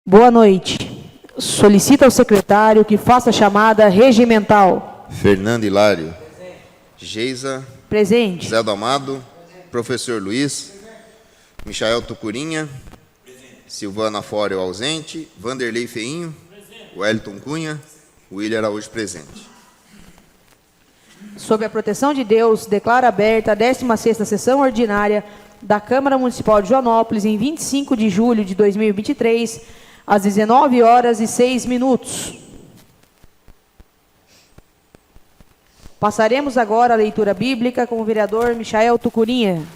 Boa noite. Solicita ao secretário que faça a chamada regimental. Fernando Hilário. Presente. Geisa. Presente. Zé do Amado. Presente. Professor Luiz. Presente. Michael Tucurinha. Presente. Silvana Fóreo ausente. Vanderlei Feinho. Presente. Wellington Cunha. William Araújo presente. Sob a proteção de Deus, declaro aberta a 16ª sessão ordinária da Câmara Municipal de Joanópolis em 25 de julho de 2023, às 19h06. Passaremos agora a leitura bíblica com o vereador Michael Tucurinha.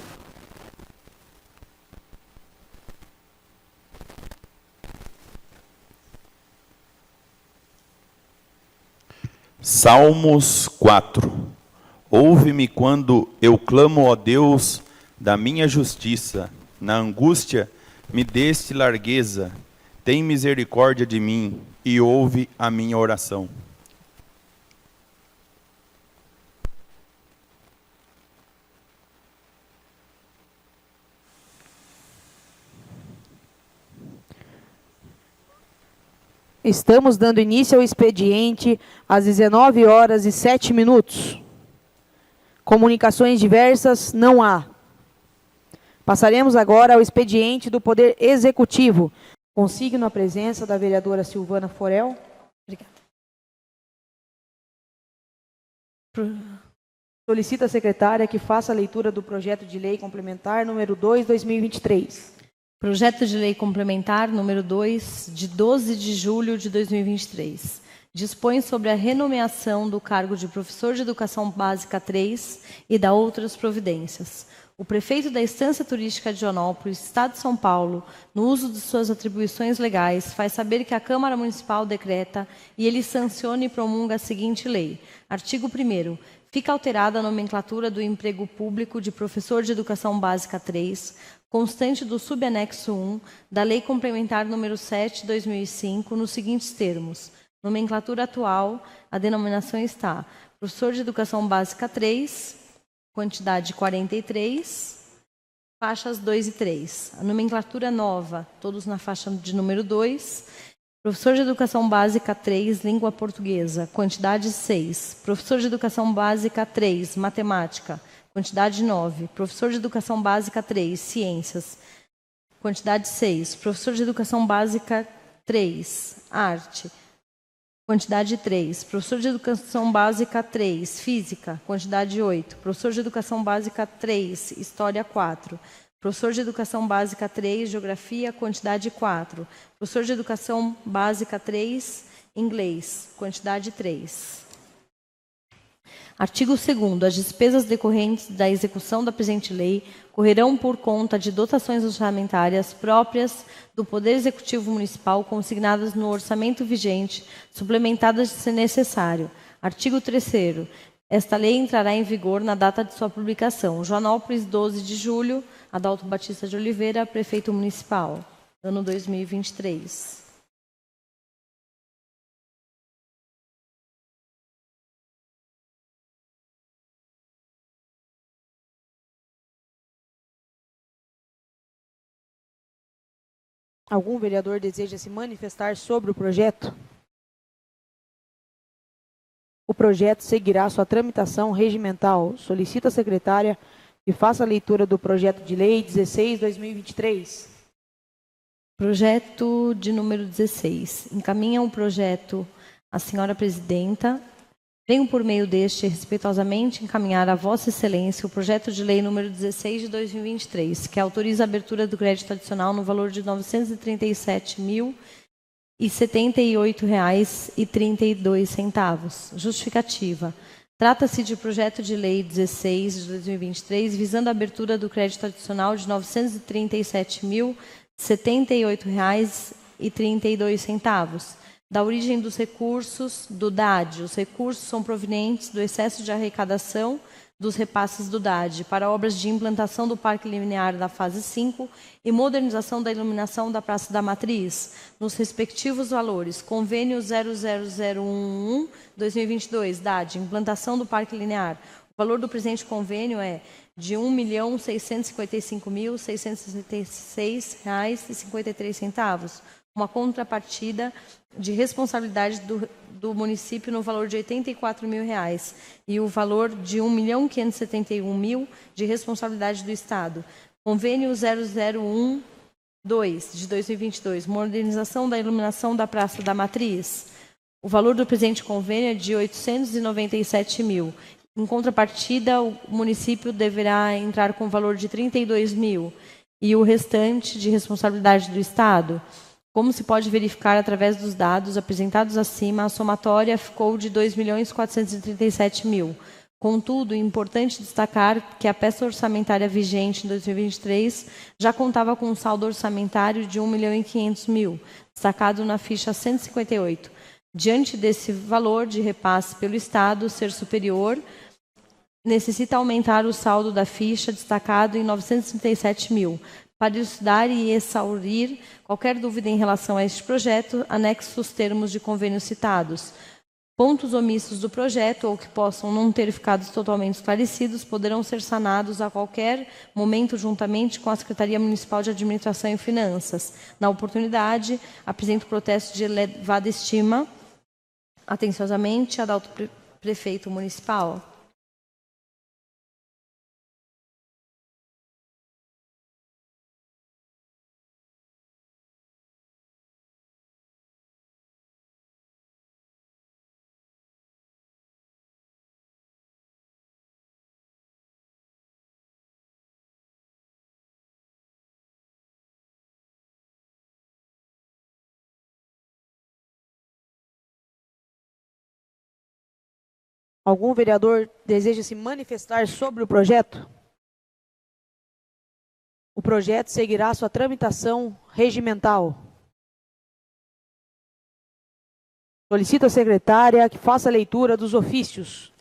Salmos 4. Ouve-me quando eu clamo, ó Deus, da minha justiça. Na angústia, me deste largueza. Tem misericórdia de mim e ouve a minha oração. Estamos dando início ao expediente às 19h07. Comunicações diversas não há. Passaremos agora ao expediente do Poder Executivo. Consigno a presença da vereadora Silvana Fóreo. Obrigada. Solicita a secretária que faça a leitura do projeto de lei complementar número 2/2023. Projeto de Lei Complementar número 2, de 12 de julho de 2023. Dispõe sobre a renomeação do cargo de professor de Educação Básica 3 e da outras providências. O prefeito da Estância Turística de Joanópolis, Estado de São Paulo, no uso de suas atribuições legais, faz saber que a Câmara Municipal decreta e ele sanciona e promulga a seguinte lei. Artigo 1º. Fica alterada a nomenclatura do emprego público de professor de Educação Básica 3, constante do subanexo 1 da Lei Complementar número 7/2005, nos seguintes termos. Nomenclatura atual, a denominação está: professor de Educação Básica 3, quantidade 43, faixas 2 e 3. A nomenclatura nova, todos na faixa de número 2. Professor de Educação Básica 3, língua portuguesa, quantidade 6. Professor de Educação Básica 3, matemática, quantidade 9. Professor de Educação Básica 3, ciências, quantidade 6. Professor de Educação Básica 3, arte, quantidade 3. Professor de Educação Básica 3, física, quantidade 8. Professor de Educação Básica 3, história 4. Professor de Educação Básica 3, Geografia, quantidade 4. Professor de Educação Básica 3, Inglês, quantidade 3. Artigo 2º. As despesas decorrentes da execução da presente lei correrão por conta de dotações orçamentárias próprias do Poder Executivo Municipal consignadas no orçamento vigente, suplementadas se necessário. Artigo 3º. Esta lei entrará em vigor na data de sua publicação. Joanópolis, 12 de julho. Adalto Batista de Oliveira, Prefeito Municipal, ano 2023. Algum vereador deseja se manifestar sobre o projeto? O projeto seguirá sua tramitação regimental. Solicita a secretária que faça a leitura do projeto de lei 16/2023. Projeto de número 16. Encaminha o projeto à senhora presidenta. Venho por meio deste respeitosamente encaminhar a Vossa Excelência o projeto de lei número 16 de 2023, que autoriza a abertura do crédito adicional no valor de R$ 937.078,32. Justificativa. Trata-se de projeto de lei 16 de 2023, visando a abertura do crédito adicional de R$ 937.078,32, da origem dos recursos do DAD. Os recursos são provenientes do excesso de arrecadação dos repasses do DAD para obras de implantação do Parque Linear da fase 5 e modernização da iluminação da Praça da Matriz, nos respectivos valores. Convênio 00011-2022, DAD, implantação do Parque Linear. O valor do presente convênio é de R$ 1.655.666,53, uma contrapartida de responsabilidade do município no valor de R$ 84.000 e o valor de R$ 1.571.000 de responsabilidade do Estado. Convênio 001-2 de 2022, modernização da iluminação da Praça da Matriz. O valor do presente convênio é de R$ 897.000. Em contrapartida, o município deverá entrar com o valor de R$ 32.000 e o restante de responsabilidade do Estado. Como se pode verificar através dos dados apresentados acima, a somatória ficou de R$ 2.437.000. Contudo, é importante destacar que a peça orçamentária vigente em 2023 já contava com um saldo orçamentário de R$ 1.500.000, destacado na ficha 158. Diante desse valor de repasse pelo Estado ser superior, necessita aumentar o saldo da ficha destacado em R$ 937.000. Para elucidar e exaurir qualquer dúvida em relação a este projeto, anexo os termos de convênio citados. Pontos omissos do projeto ou que possam não ter ficado totalmente esclarecidos poderão ser sanados a qualquer momento juntamente com a Secretaria Municipal de Administração e Finanças. Na oportunidade, apresento protesto de elevada estima. Atenciosamente, Adalto Prefeito Municipal. Algum vereador deseja se manifestar sobre o projeto? O projeto seguirá sua tramitação regimental. Solicito à secretária que faça a leitura dos ofícios.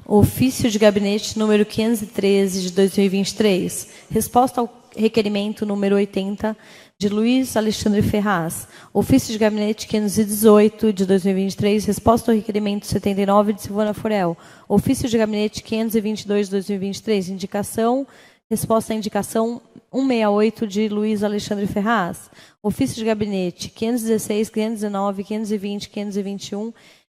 Ofício de gabinete número 513 de 2023. Resposta ao requerimento número 80 de Luiz Alexandre Ferraz. Ofício de gabinete 518 de 2023. Resposta ao requerimento 79 de Silvana Forel. Ofício de gabinete 522 de 2023. Indicação. Resposta à indicação 168 de Luiz Alexandre Ferraz. Ofício de gabinete 516, 519, 520, 521.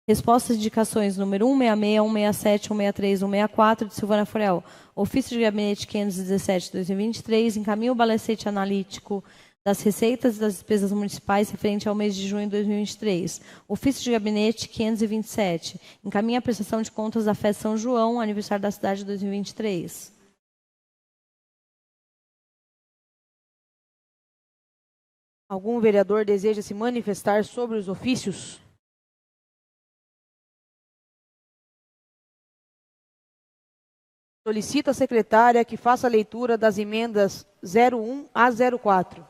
Respostas e indicações número 166, 167, 163, 164 de Silvana Forel. Ofício de gabinete 517 de 2023. Encaminha o balancete analítico das receitas e das despesas municipais referente ao mês de junho de 2023. Ofício de gabinete 527. Encaminha a prestação de contas da festa São João, aniversário da cidade de 2023. Algum vereador deseja se manifestar sobre os ofícios? Solicito à secretária que faça a leitura das emendas 01 a 04.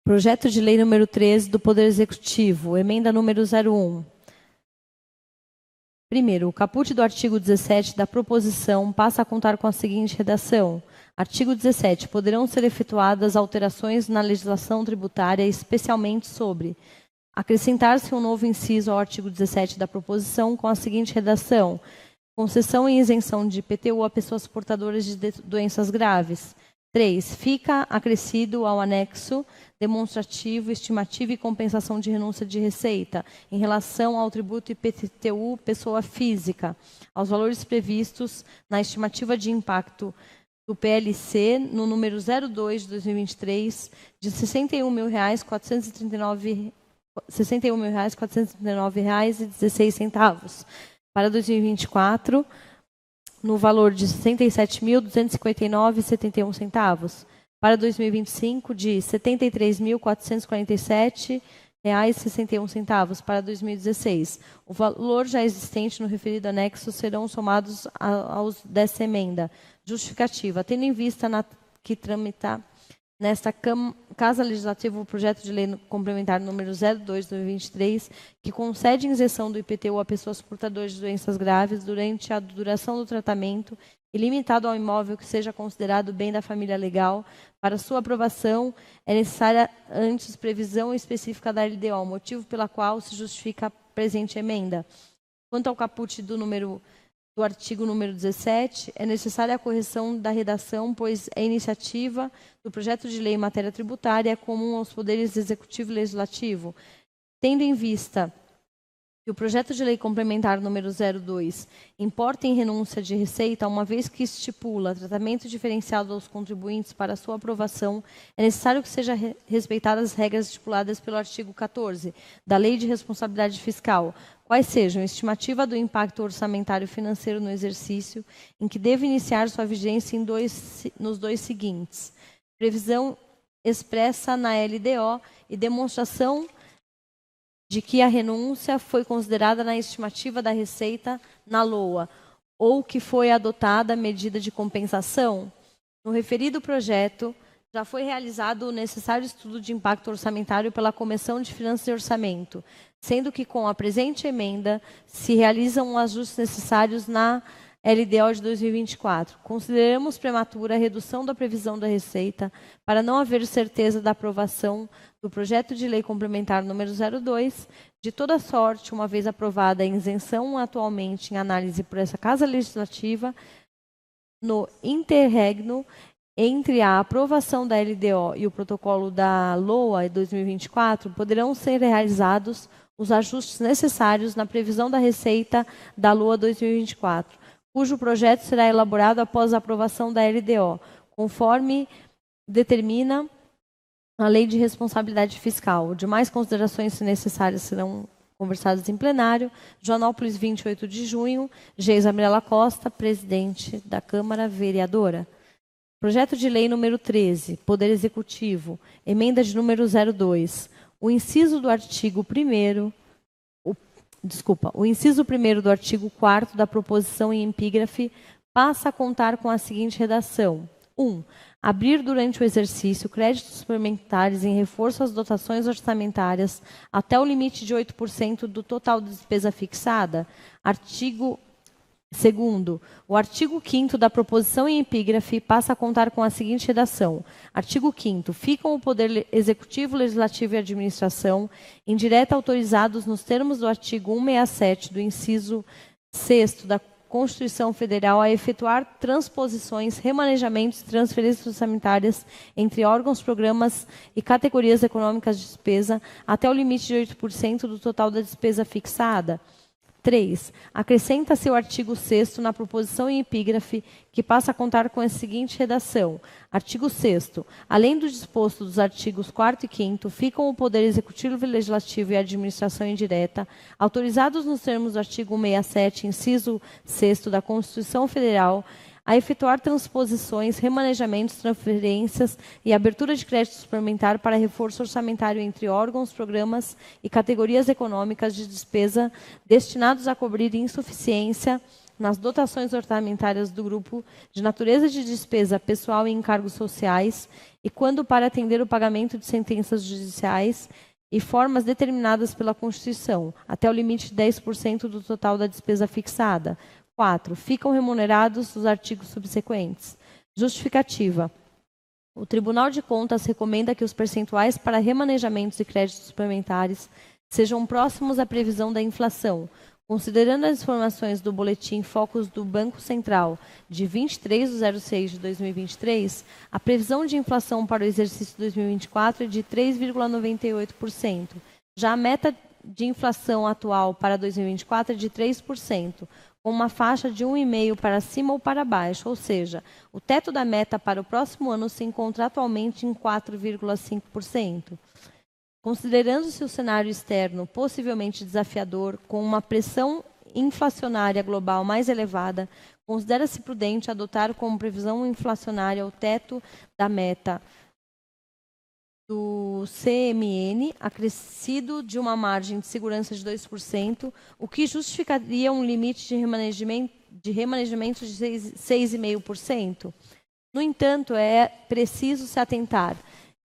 Projeto de lei número 13 do Poder Executivo, emenda número 01. Primeiro, o caput do artigo 17 da proposição passa a contar com a seguinte redação. Artigo 17. Poderão ser efetuadas alterações na legislação tributária, especialmente sobre acrescentar-se um novo inciso ao artigo 17 da proposição com a seguinte redação. Concessão e isenção de IPTU a pessoas portadoras de doenças graves. 3. Fica acrescido ao anexo demonstrativo, estimativa e compensação de renúncia de receita em relação ao tributo IPTU pessoa física, aos valores previstos na estimativa de impacto do PLC no número 02 de 2023 de R$ 61.439,16 para 2024, no valor de R$ 67.259,71. Para 2025, de R$ 73.447,61. Para 2016, o valor já existente no referido anexo serão somados aos dessa emenda. Justificativa. Tendo em vista que tramitar nesta Casa Legislativa o projeto de lei complementar número 02/2023, que concede isenção do IPTU a pessoas portadoras de doenças graves durante a duração do tratamento e limitado ao imóvel que seja considerado bem da família legal. Para sua aprovação, é necessária antes previsão específica da LDO, motivo pela qual se justifica a presente emenda. Quanto ao caput do artigo número 17, é necessária a correção da redação, pois é iniciativa do projeto de lei em matéria tributária comum aos poderes executivo e legislativo. Tendo em vista que o projeto de lei complementar número 02 importa em renúncia de receita, uma vez que estipula tratamento diferenciado aos contribuintes para sua aprovação, é necessário que sejam respeitadas as regras estipuladas pelo artigo 14 da Lei de Responsabilidade Fiscal, quais sejam estimativa do impacto orçamentário e financeiro no exercício, em que deve iniciar sua vigência nos dois seguintes: previsão expressa na LDO e demonstração de que a renúncia foi considerada na estimativa da receita na LOA, ou que foi adotada a medida de compensação. No referido projeto, já foi realizado o necessário estudo de impacto orçamentário pela Comissão de Finanças e Orçamento, sendo que com a presente emenda se realizam os ajustes necessários na LDO de 2024. Consideramos prematura a redução da previsão da receita para não haver certeza da aprovação do projeto de lei complementar número 02. De toda sorte, uma vez aprovada a isenção atualmente em análise por essa Casa Legislativa, no interregno entre a aprovação da LDO e o protocolo da LOA 2024, poderão ser realizados os ajustes necessários na previsão da receita da LOA 2024, cujo projeto será elaborado após a aprovação da LDO, conforme determina a Lei de Responsabilidade Fiscal. Demais considerações, se necessárias, serão conversadas em plenário. Joanópolis, 28 de junho. G. Isabela Costa, presidente da Câmara Vereadora. Projeto de lei número 13, Poder Executivo, emenda de número 02. O inciso do artigo 1º, o inciso 1º do artigo 4º da proposição em epígrafe passa a contar com a seguinte redação: 1. Abrir durante o exercício créditos suplementares em reforço às dotações orçamentárias até o limite de 8% do total de despesa fixada. Artigo 2º, o artigo 5º da proposição em epígrafe passa a contar com a seguinte redação: artigo 5º, ficam o Poder Executivo, Legislativo e Administração em direta autorizados nos termos do artigo 167 do inciso 6º da Constituição Federal a efetuar transposições, remanejamentos e transferências orçamentárias entre órgãos, programas e categorias econômicas de despesa até o limite de 8% do total da despesa fixada. 3. Acrescenta-se o artigo 6º na proposição em epígrafe, que passa a contar com a seguinte redação: artigo 6º. Além do disposto dos artigos 4º e 5º, ficam o Poder Executivo, Legislativo e a Administração Indireta, autorizados nos termos do artigo 167, inciso 6º da Constituição Federal, a efetuar transposições, remanejamentos, transferências e abertura de crédito suplementar para reforço orçamentário entre órgãos, programas e categorias econômicas de despesa destinados a cobrir insuficiência nas dotações orçamentárias do grupo de natureza de despesa pessoal e encargos sociais e quando para atender o pagamento de sentenças judiciais e formas determinadas pela Constituição, até o limite de 10% do total da despesa fixada. 4. Ficam remunerados os artigos subsequentes. Justificativa. O Tribunal de Contas recomenda que os percentuais para remanejamentos e créditos suplementares sejam próximos à previsão da inflação, considerando as informações do Boletim Focus do Banco Central de 23/06/2023, a previsão de inflação para o exercício 2024 é de 3,98%. Já a meta de inflação atual para 2024 é de 3%, com uma faixa de 1,5% para cima ou para baixo, ou seja, o teto da meta para o próximo ano se encontra atualmente em 4,5%. Considerando-se o cenário externo possivelmente desafiador, com uma pressão inflacionária global mais elevada, considera-se prudente adotar como previsão inflacionária o teto da meta do CMN, acrescido de uma margem de segurança de 2%, o que justificaria um limite de remanejamento de 6,5%. No entanto, é preciso se atentar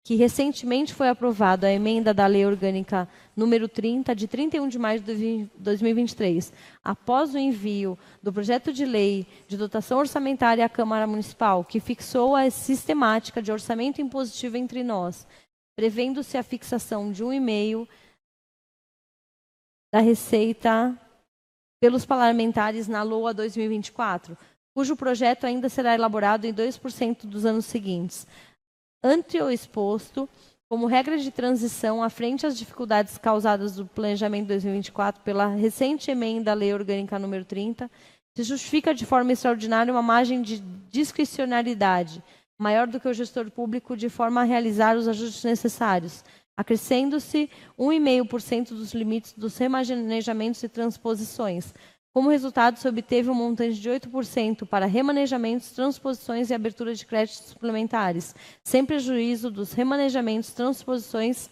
que recentemente foi aprovado a emenda da Lei Orgânica número 30, de 31 de maio de 2023, após o envio do projeto de lei de dotação orçamentária à Câmara Municipal, que fixou a sistemática de orçamento impositivo entre nós, prevendo-se a fixação de 1,5% da receita pelos parlamentares na LOA 2024, cujo projeto ainda será elaborado em 2% dos anos seguintes. Ante o exposto, como regra de transição, à frente às dificuldades causadas do planejamento 2024 pela recente emenda à Lei Orgânica número 30, se justifica de forma extraordinária uma margem de discricionariedade maior do que o gestor público de forma a realizar os ajustes necessários, acrescendo-se 1,5% dos limites dos remanejamentos e transposições. Como resultado, se obteve um montante de 8% para remanejamentos, transposições e abertura de créditos suplementares, sem prejuízo dos remanejamentos, transposições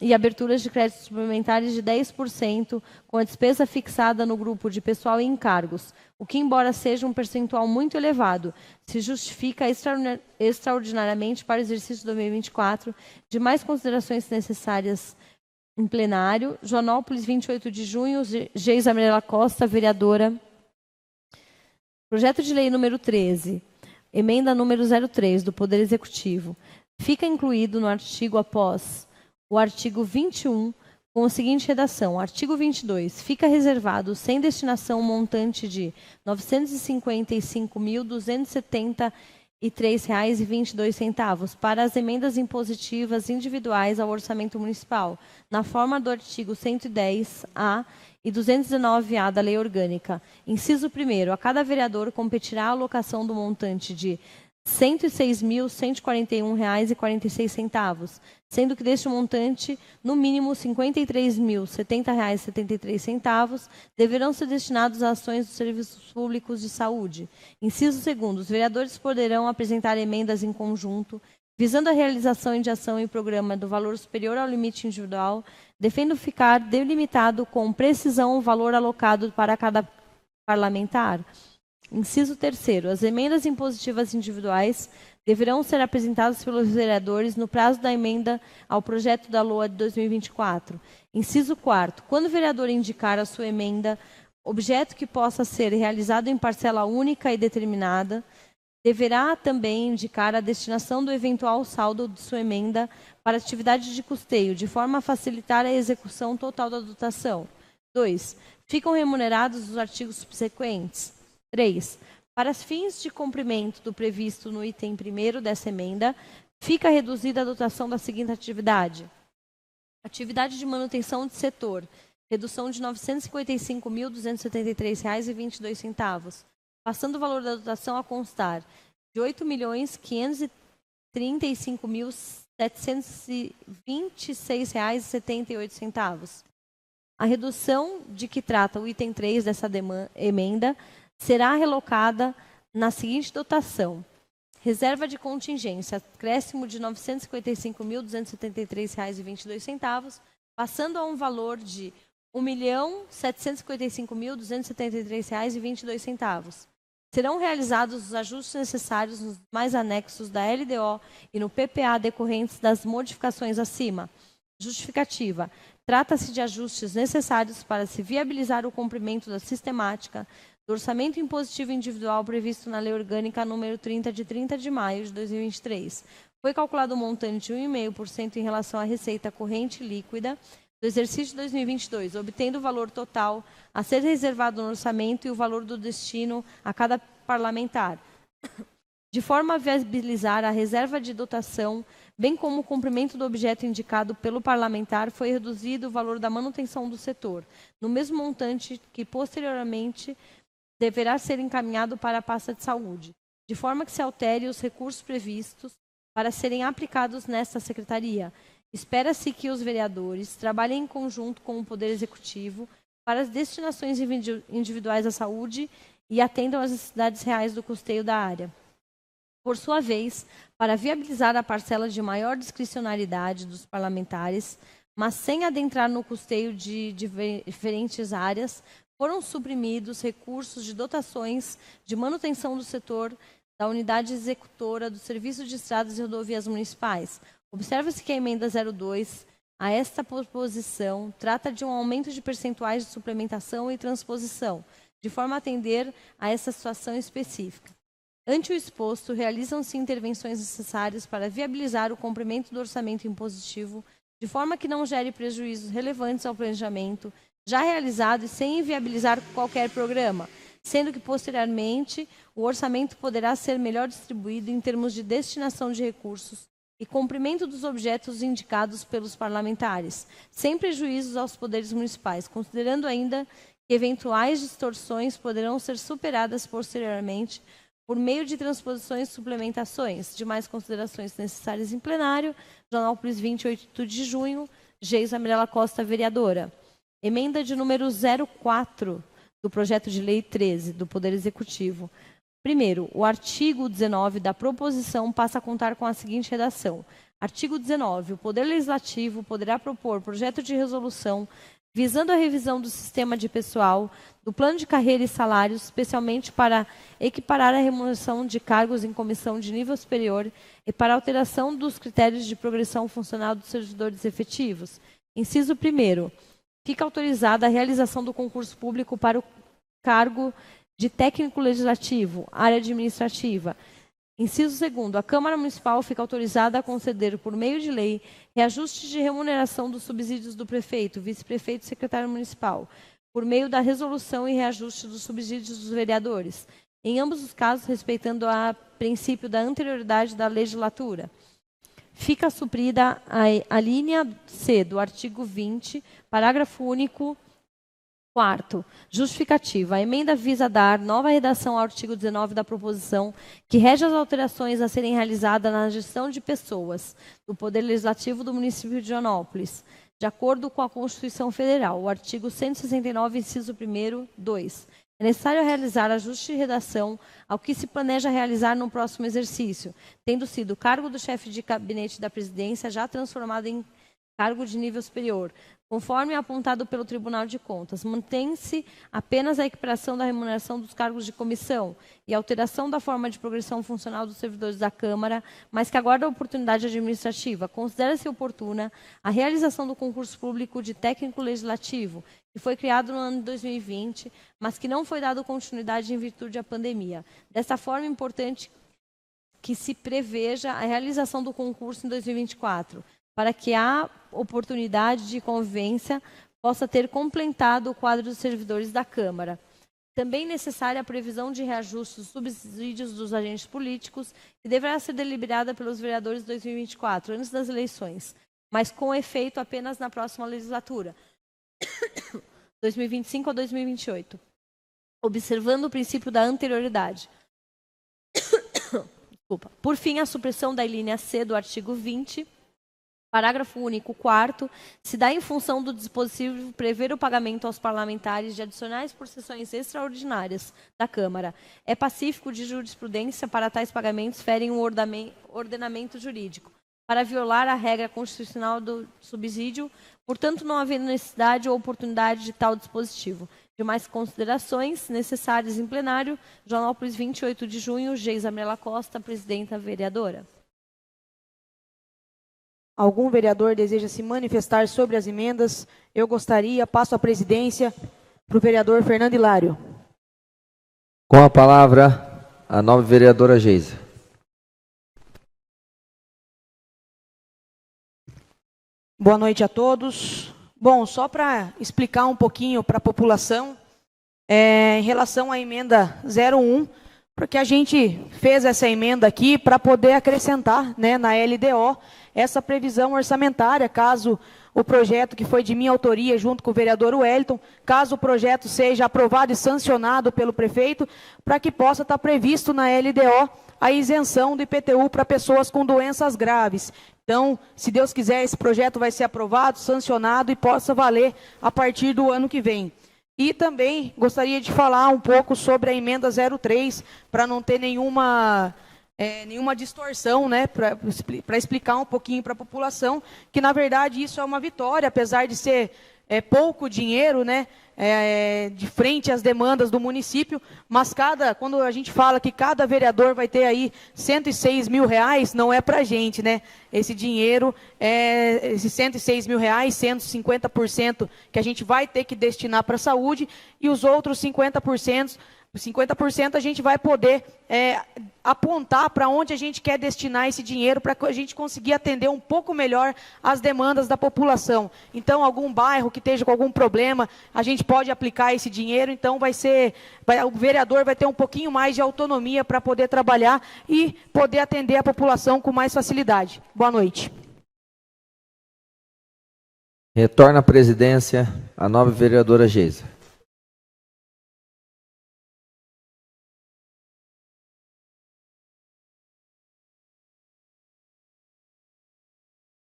e aberturas de créditos suplementares de 10%, com a despesa fixada no grupo de pessoal e encargos, o que, embora seja um percentual muito elevado, se justifica extraordinariamente para o exercício 2024. Demais considerações necessárias em plenário. Joanópolis, 28 de junho, Geisa Mirela Costa, vereadora. Projeto de lei número 13, emenda número 03 do Poder Executivo. Fica incluído no artigo após o artigo 21, com a seguinte redação: artigo 22. Fica reservado sem destinação um montante de R$ 955.273,22 para as emendas impositivas individuais ao orçamento municipal, na forma do artigo 110-A e 219-A da Lei Orgânica. Inciso 1º. A cada vereador competirá a alocação do montante de R$ 106.141,46, sendo que deste montante, no mínimo R$ 53.070,73 deverão ser destinados a ações dos serviços públicos de saúde. Inciso 2º. Os vereadores poderão apresentar emendas em conjunto, visando a realização de ação em programa do valor superior ao limite individual, devendo ficar delimitado com precisão o valor alocado para cada parlamentar. Inciso 3º. As emendas impositivas individuais deverão ser apresentadas pelos vereadores no prazo da emenda ao projeto da LOA de 2024. Inciso 4º. Quando o vereador indicar a sua emenda, objeto que possa ser realizado em parcela única e determinada, deverá também indicar a destinação do eventual saldo de sua emenda para atividade de custeio, de forma a facilitar a execução total da dotação. 2. Ficam remunerados os artigos subsequentes. 3. Para fins de cumprimento do previsto no item 1º dessa emenda, fica reduzida a dotação da seguinte atividade: atividade de manutenção de setor, redução de R$ 955.273,22, passando o valor da dotação a constar de R$ 8.535.726,78. A redução de que trata o item 3 dessa emenda será relocada na seguinte dotação: reserva de contingência, acréscimo de R$ 955.273,22, passando a um valor de R$ 1.755.273,22. Serão realizados os ajustes necessários nos mais anexos da LDO e no PPA decorrentes das modificações acima. Justificativa: trata-se de ajustes necessários para se viabilizar o cumprimento da sistemática do orçamento impositivo individual previsto na Lei Orgânica número 30, de 30 de maio de 2023. Foi calculado um montante de 1,5% em relação à receita corrente líquida do exercício 2022, obtendo o valor total a ser reservado no orçamento e o valor do destino a cada parlamentar, de forma a viabilizar a reserva de dotação, bem como o cumprimento do objeto indicado pelo parlamentar. Foi reduzido o valor da manutenção do setor, no mesmo montante que posteriormente deverá ser encaminhado para a pasta de saúde, de forma que se altere os recursos previstos para serem aplicados nesta secretaria. Espera-se que os vereadores trabalhem em conjunto com o Poder Executivo para as destinações individuais à saúde e atendam às necessidades reais do custeio da área. Por sua vez, para viabilizar a parcela de maior discricionariedade dos parlamentares, mas sem adentrar no custeio de diferentes áreas, foram suprimidos recursos de dotações de manutenção do setor da unidade executora do Serviço de Estradas e Rodovias Municipais, Observa-se que a emenda 02, a esta proposição, trata de um aumento de percentuais de suplementação e transposição, de forma a atender a essa situação específica. Ante o exposto, realizam-se intervenções necessárias para viabilizar o cumprimento do orçamento impositivo, de forma que não gere prejuízos relevantes ao planejamento já realizado e sem inviabilizar qualquer programa, sendo que, posteriormente, o orçamento poderá ser melhor distribuído em termos de destinação de recursos e cumprimento dos objetos indicados pelos parlamentares, sem prejuízos aos poderes municipais, considerando ainda que eventuais distorções poderão ser superadas posteriormente por meio de transposições e suplementações. Demais considerações necessárias em plenário. Joanópolis, 28 de junho. Geisa Mirela Costa, vereadora. Emenda de número 04 do projeto de lei 13 do Poder Executivo. Primeiro, o artigo 19 da proposição passa a contar com a seguinte redação. Artigo 19. O Poder Legislativo poderá propor projeto de resolução visando a revisão do sistema de pessoal, do plano de carreira e salários, especialmente para equiparar a remuneração de cargos em comissão de nível superior e para alteração dos critérios de progressão funcional dos servidores efetivos. Inciso 1º. Fica autorizada a realização do concurso público para o cargo de técnico legislativo, área administrativa. Inciso 2º. A Câmara Municipal fica autorizada a conceder, por meio de lei, reajuste de remuneração dos subsídios do prefeito, vice-prefeito e secretário municipal, por meio da resolução e reajuste dos subsídios dos vereadores, em ambos os casos respeitando o princípio da anterioridade da legislatura. Fica suprida a linha C do artigo 20, parágrafo único. Quarto, justificativa. A emenda visa dar nova redação ao artigo 19 da proposição, que rege as alterações a serem realizadas na gestão de pessoas do Poder Legislativo do município de Joanópolis, de acordo com a Constituição Federal, o artigo 169, inciso 1º, 2. É necessário realizar ajuste de redação ao que se planeja realizar no próximo exercício, tendo sido o cargo do chefe de gabinete da presidência já transformado em cargo de nível superior, conforme apontado pelo Tribunal de Contas. Mantém-se apenas a equiparação da remuneração dos cargos de comissão e alteração da forma de progressão funcional dos servidores da Câmara, mas que aguarda a oportunidade administrativa. Considera-se oportuna a realização do concurso público de técnico legislativo, que foi criado no ano de 2020, mas que não foi dado continuidade em virtude da pandemia. Desta forma, é importante que se preveja a realização do concurso em 2024, para que a oportunidade de convivência possa ter completado o quadro dos servidores da Câmara. Também necessária a previsão de reajuste dos subsídios dos agentes políticos, que deverá ser deliberada pelos vereadores em 2024, antes das eleições, mas com efeito apenas na próxima legislatura, 2025 a 2028, observando o princípio da anterioridade. Desculpa. Por fim, a supressão da linha C do artigo 20, parágrafo único 4º, se dá em função do dispositivo prever o pagamento aos parlamentares de adicionais por sessões extraordinárias da Câmara. É pacífico de jurisprudência para tais pagamentos ferem o ordenamento jurídico, para violar a regra constitucional do subsídio, portanto não havendo necessidade ou oportunidade de tal dispositivo. Demais considerações necessárias em plenário. Joanópolis, 28 de junho. Geisa Mirela Costa, presidenta vereadora. Algum vereador deseja se manifestar sobre as emendas? Eu gostaria, passo a presidência para o vereador Fernando Hilário. Com a palavra, a nova vereadora Geisa. Boa noite a todos. Bom, só para explicar um pouquinho para a população, em relação à emenda 01, porque a gente fez essa emenda aqui para poder acrescentar, né, na LDO, essa previsão orçamentária, caso o projeto que foi de minha autoria, junto com o vereador Wellington, caso o projeto seja aprovado e sancionado pelo prefeito, para que possa estar previsto na LDO a isenção do IPTU para pessoas com doenças graves. Então, se Deus quiser, esse projeto vai ser aprovado, sancionado e possa valer a partir do ano que vem. E também gostaria de falar um pouco sobre a emenda 03, para não ter nenhuma distorção, né, para explicar um pouquinho para a população, que na verdade isso é uma vitória, apesar de ser pouco dinheiro, né, de frente às demandas do município, mas quando a gente fala que cada vereador vai ter aí R$106 mil, não é para a gente, né? Esse dinheiro, esses R$106 mil, 150% que a gente vai ter que destinar para a saúde, e os outros 50% a gente vai poder apontar para onde a gente quer destinar esse dinheiro para a gente conseguir atender um pouco melhor as demandas da população. Então, algum bairro que esteja com algum problema, a gente pode aplicar esse dinheiro, então o vereador vai ter um pouquinho mais de autonomia para poder trabalhar e poder atender a população com mais facilidade. Boa noite. Retorna à presidência a nova vereadora Geisa.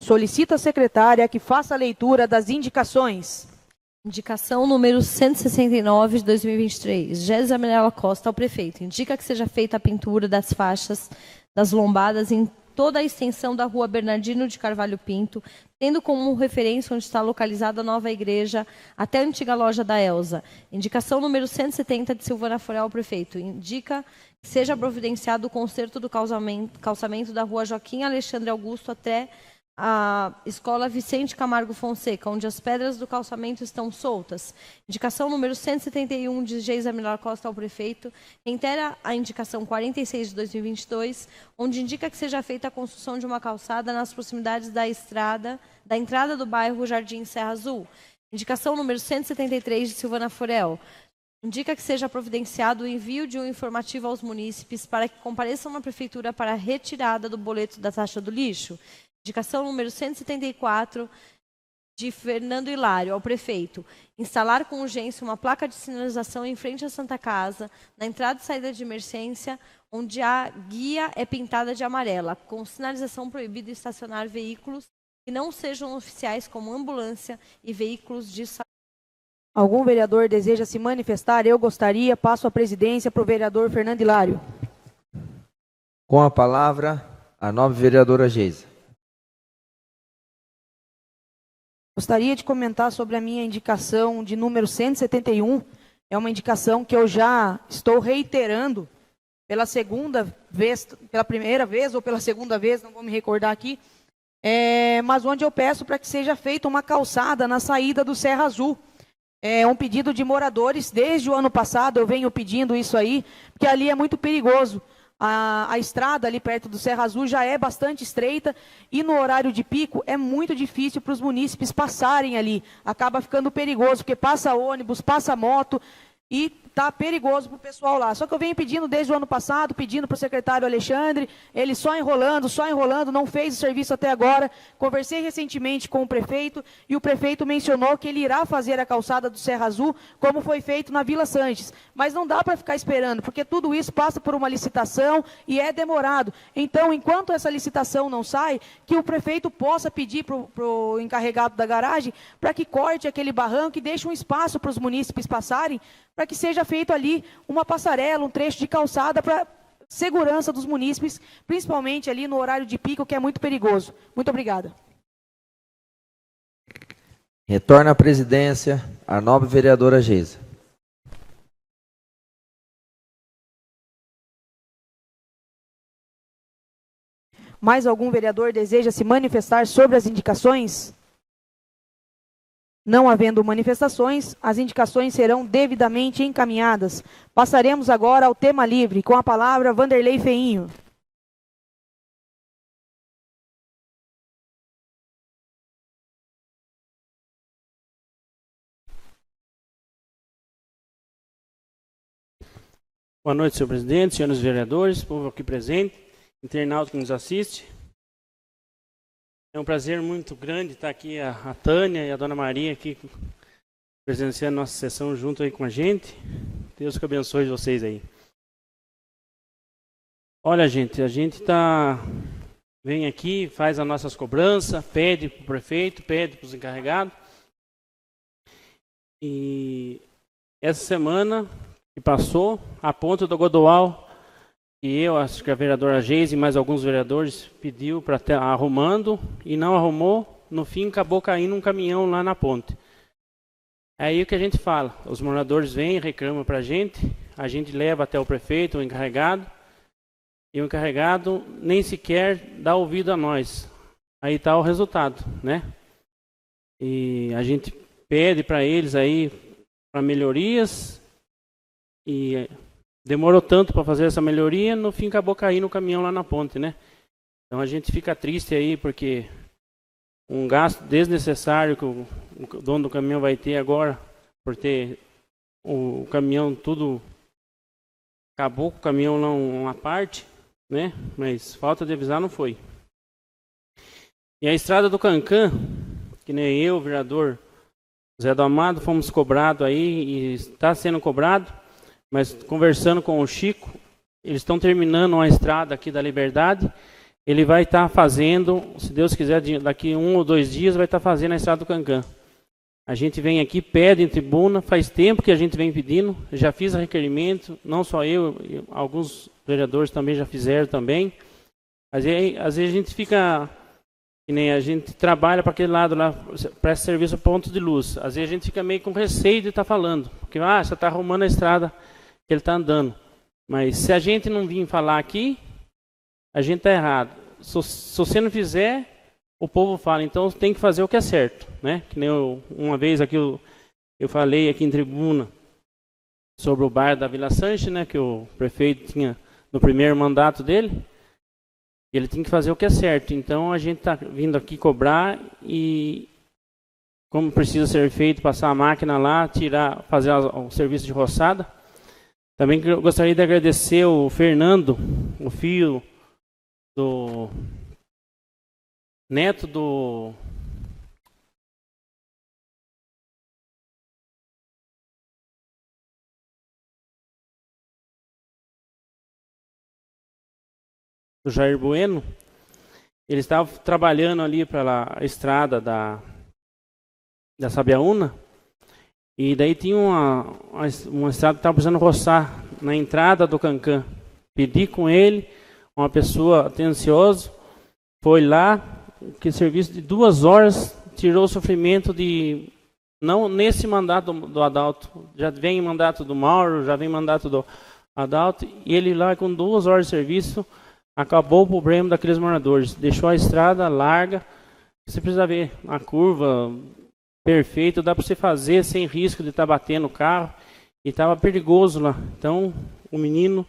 Solicita a secretária que faça a leitura das indicações. Indicação número 169 de 2023. Gésia Mirella Costa ao prefeito. Indica que seja feita a pintura das faixas das lombadas em toda a extensão da rua Bernardino de Carvalho Pinto, tendo como referência onde está localizada a nova igreja até a antiga loja da Elza. Indicação número 170 de Silvana Forel ao prefeito. Indica que seja providenciado o conserto do calçamento da rua Joaquim Alexandre Augusto até a Escola Vicente Camargo Fonseca, onde as pedras do calçamento estão soltas. Indicação número 171 de Geisa Mirella Costa ao prefeito, reitera a indicação 46 de 2022, onde indica que seja feita a construção de uma calçada nas proximidades da entrada do bairro Jardim Serra Azul. Indicação número 173 de Silvana Forel. Indica que seja providenciado o envio de um informativo aos munícipes para que compareçam na prefeitura para a retirada do boleto da taxa do lixo. Indicação número 174 de Fernando Hilário ao prefeito. Instalar com urgência uma placa de sinalização em frente à Santa Casa, na entrada e saída de emergência, onde a guia é pintada de amarela, com sinalização proibido estacionar veículos que não sejam oficiais, como ambulância e veículos de saúde. Algum vereador deseja se manifestar? Eu gostaria. Passo a presidência para o vereador Fernando Hilário. Com a palavra, a nova vereadora Geisa. Gostaria de comentar sobre a minha indicação de número 171. É uma indicação que eu já estou reiterando pela primeira vez ou pela segunda vez, não vou me recordar aqui, mas onde eu peço para que seja feita uma calçada na saída do Serra Azul. É um pedido de moradores, desde o ano passado eu venho pedindo isso aí, porque ali é muito perigoso. A estrada ali perto do Serra Azul já é bastante estreita e no horário de pico é muito difícil para os munícipes passarem ali. Acaba ficando perigoso, porque passa ônibus, passa moto e está perigoso para o pessoal lá. Só que eu venho pedindo desde o ano passado, pedindo para o secretário Alexandre, ele só enrolando, não fez o serviço até agora. Conversei recentemente com o prefeito e o prefeito mencionou que ele irá fazer a calçada do Serra Azul, como foi feito na Vila Sanches. Mas não dá para ficar esperando, porque tudo isso passa por uma licitação e é demorado. Então, enquanto essa licitação não sai, que o prefeito possa pedir para o encarregado da garagem para que corte aquele barranco e deixe um espaço para os munícipes passarem, para que seja feito ali uma passarela, um trecho de calçada para segurança dos munícipes, principalmente ali no horário de pico, que é muito perigoso. Muito obrigada. Retorna à presidência a nova vereadora Geisa. Mais algum vereador deseja se manifestar sobre as indicações? Não havendo manifestações, as indicações serão devidamente encaminhadas. Passaremos agora ao tema livre, com a palavra Vanderlei Feinho. Boa noite, senhor presidente, senhores vereadores, povo aqui presente, internauta que nos assiste. É um prazer muito grande estar aqui a Tânia e a Dona Maria aqui presenciando nossa sessão junto aí com a gente. Deus que abençoe vocês aí. Olha, gente, a gente vem aqui, faz as nossas cobranças, pede para o prefeito, pede para os encarregados. E essa semana que passou, a ponta do Godoal, e eu acho que a vereadora Geise e mais alguns vereadores pediu para estar arrumando e não arrumou. No fim, acabou caindo um caminhão lá na ponte. Aí o que a gente fala, os moradores vêm, reclamam para a gente leva até o prefeito, o encarregado, e o encarregado nem sequer dá ouvido a nós. Aí está o resultado, né? E a gente pede para eles aí para melhorias, e demorou tanto para fazer essa melhoria, no fim acabou caindo o caminhão lá na ponte, né? Então a gente fica triste aí, porque um gasto desnecessário que o dono do caminhão vai ter agora, por ter o caminhão tudo, acabou com o caminhão lá uma parte, né? Mas falta de avisar não foi. E a estrada do Cancã, que nem eu, o vereador Zé do Amado, fomos cobrados aí, e está sendo cobrado, mas conversando com o Chico, eles estão terminando uma estrada aqui da Liberdade. Ele vai estar fazendo, se Deus quiser, daqui 1 ou 2 dias, vai estar fazendo a estrada do Cancã. A gente vem aqui, pede em tribuna, faz tempo que a gente vem pedindo, já fiz requerimento, não só eu, alguns vereadores também já fizeram também. Às vezes a gente fica, que nem a gente trabalha para aquele lado lá, presta serviço a ponto de luz. Às vezes a gente fica meio com receio de estar falando, porque você está arrumando a estrada que ele está andando. Mas se a gente não vir falar aqui, a gente está errado. Se você não fizer, o povo fala. Então tem que fazer o que é certo, né? Que nem uma vez aqui eu falei aqui em tribuna sobre o bairro da Vila Sanches, né? Que o prefeito tinha no primeiro mandato dele. Ele tem que fazer o que é certo. Então a gente está vindo aqui cobrar, e como precisa ser feito, passar a máquina lá, fazer o serviço de roçada. Também gostaria de agradecer o Fernando, o filho do neto do Jair Bueno. Ele estava trabalhando ali para a estrada da Sabiaúna, e daí tinha uma estrada que estava precisando roçar na entrada do Cancã. Pedi com ele, uma pessoa atenciosa, foi lá, que serviço de 2 horas tirou o sofrimento de, não nesse mandato do Adalto, já vem mandato do Mauro, já vem mandato do Adalto, e ele lá com 2 horas de serviço, acabou o problema daqueles moradores, deixou a estrada larga. Você precisa ver a curva perfeita, dá para você fazer sem risco de estar batendo o carro, e estava perigoso lá. Então o menino,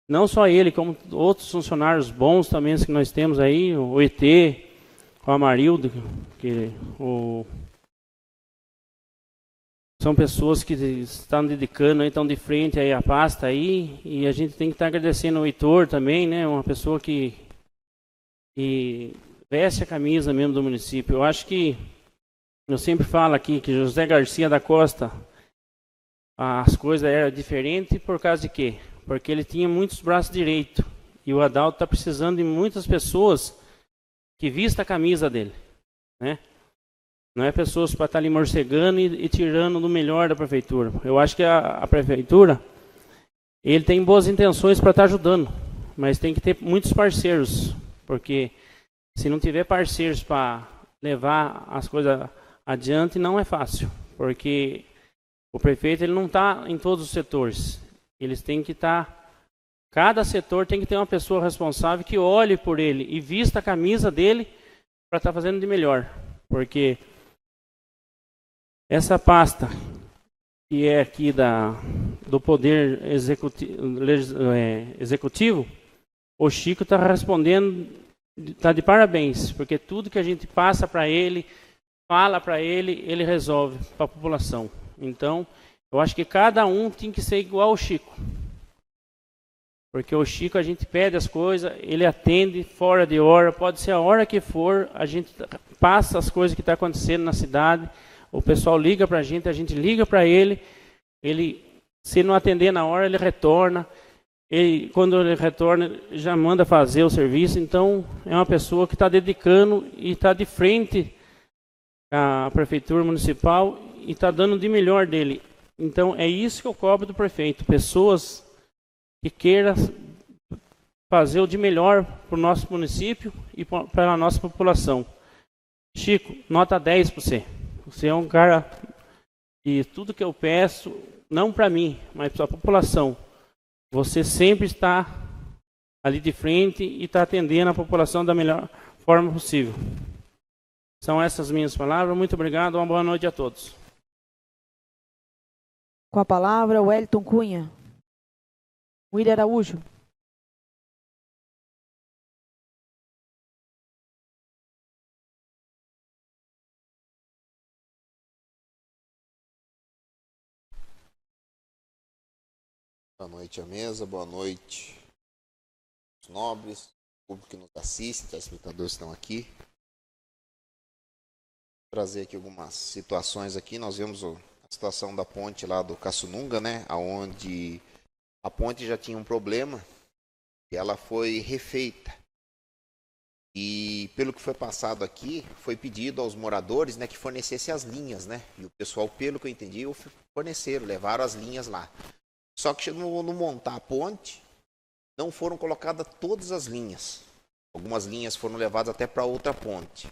não só ele, como outros funcionários bons também que nós temos aí, o ET, o Amarildo, são pessoas que estão dedicando, aí, estão de frente aí à pasta aí, e a gente tem que estar agradecendo o Heitor também, né? Uma pessoa que veste a camisa mesmo do município. Eu acho que, eu sempre falo aqui, que José Garcia da Costa, as coisas eram diferentes por causa de quê? Porque ele tinha muitos braços direitos, e o Adalto está precisando de muitas pessoas que vistam a camisa dele, né? Não é pessoas para estar ali morcegando e tirando do melhor da prefeitura. Eu acho que a prefeitura, ele tem boas intenções para estar ajudando, mas tem que ter muitos parceiros, porque se não tiver parceiros para levar as coisas adiante, não é fácil, porque o prefeito ele não está em todos os setores. Eles têm que estar, cada setor tem que ter uma pessoa responsável que olhe por ele e vista a camisa dele para estar fazendo de melhor. Porque essa pasta que é aqui do Poder Executivo, o Chico está respondendo, está de parabéns, porque tudo que a gente passa para ele, fala para ele, ele resolve para a população. Então, eu acho que cada um tem que ser igual ao Chico. Porque o Chico, a gente pede as coisas, ele atende fora de hora, pode ser a hora que for, a gente passa as coisas que estão acontecendo na cidade, o pessoal liga para a gente liga para ele, se não atender na hora, ele retorna, quando ele retorna, já manda fazer o serviço. Então, é uma pessoa que está dedicando e está de frente à prefeitura municipal e está dando de melhor dele. Então, é isso que eu cobro do prefeito, pessoas que queiram fazer o de melhor para o nosso município e para a nossa população. Chico, nota 10 para você. Você é um cara E tudo que eu peço, não para mim, mas para a população, você sempre está ali de frente e está atendendo a população da melhor forma possível. São essas minhas palavras. Muito obrigado. Uma boa noite a todos. Com a palavra, Wellington Cunha. William Araújo. Boa noite à mesa, boa noite aos nobres, público que nos assiste, telespectadores que estão aqui. Vou trazer aqui algumas situações aqui. Nós vemos a situação da ponte lá do Caçununga, né, onde a ponte já tinha um problema e ela foi refeita. E pelo que foi passado aqui, foi pedido aos moradores, né, que fornecessem as linhas, né? E o pessoal, pelo que eu entendi, forneceram, levaram as linhas lá. Só que no montar a ponte, não foram colocadas todas as linhas. Algumas linhas foram levadas até para outra ponte.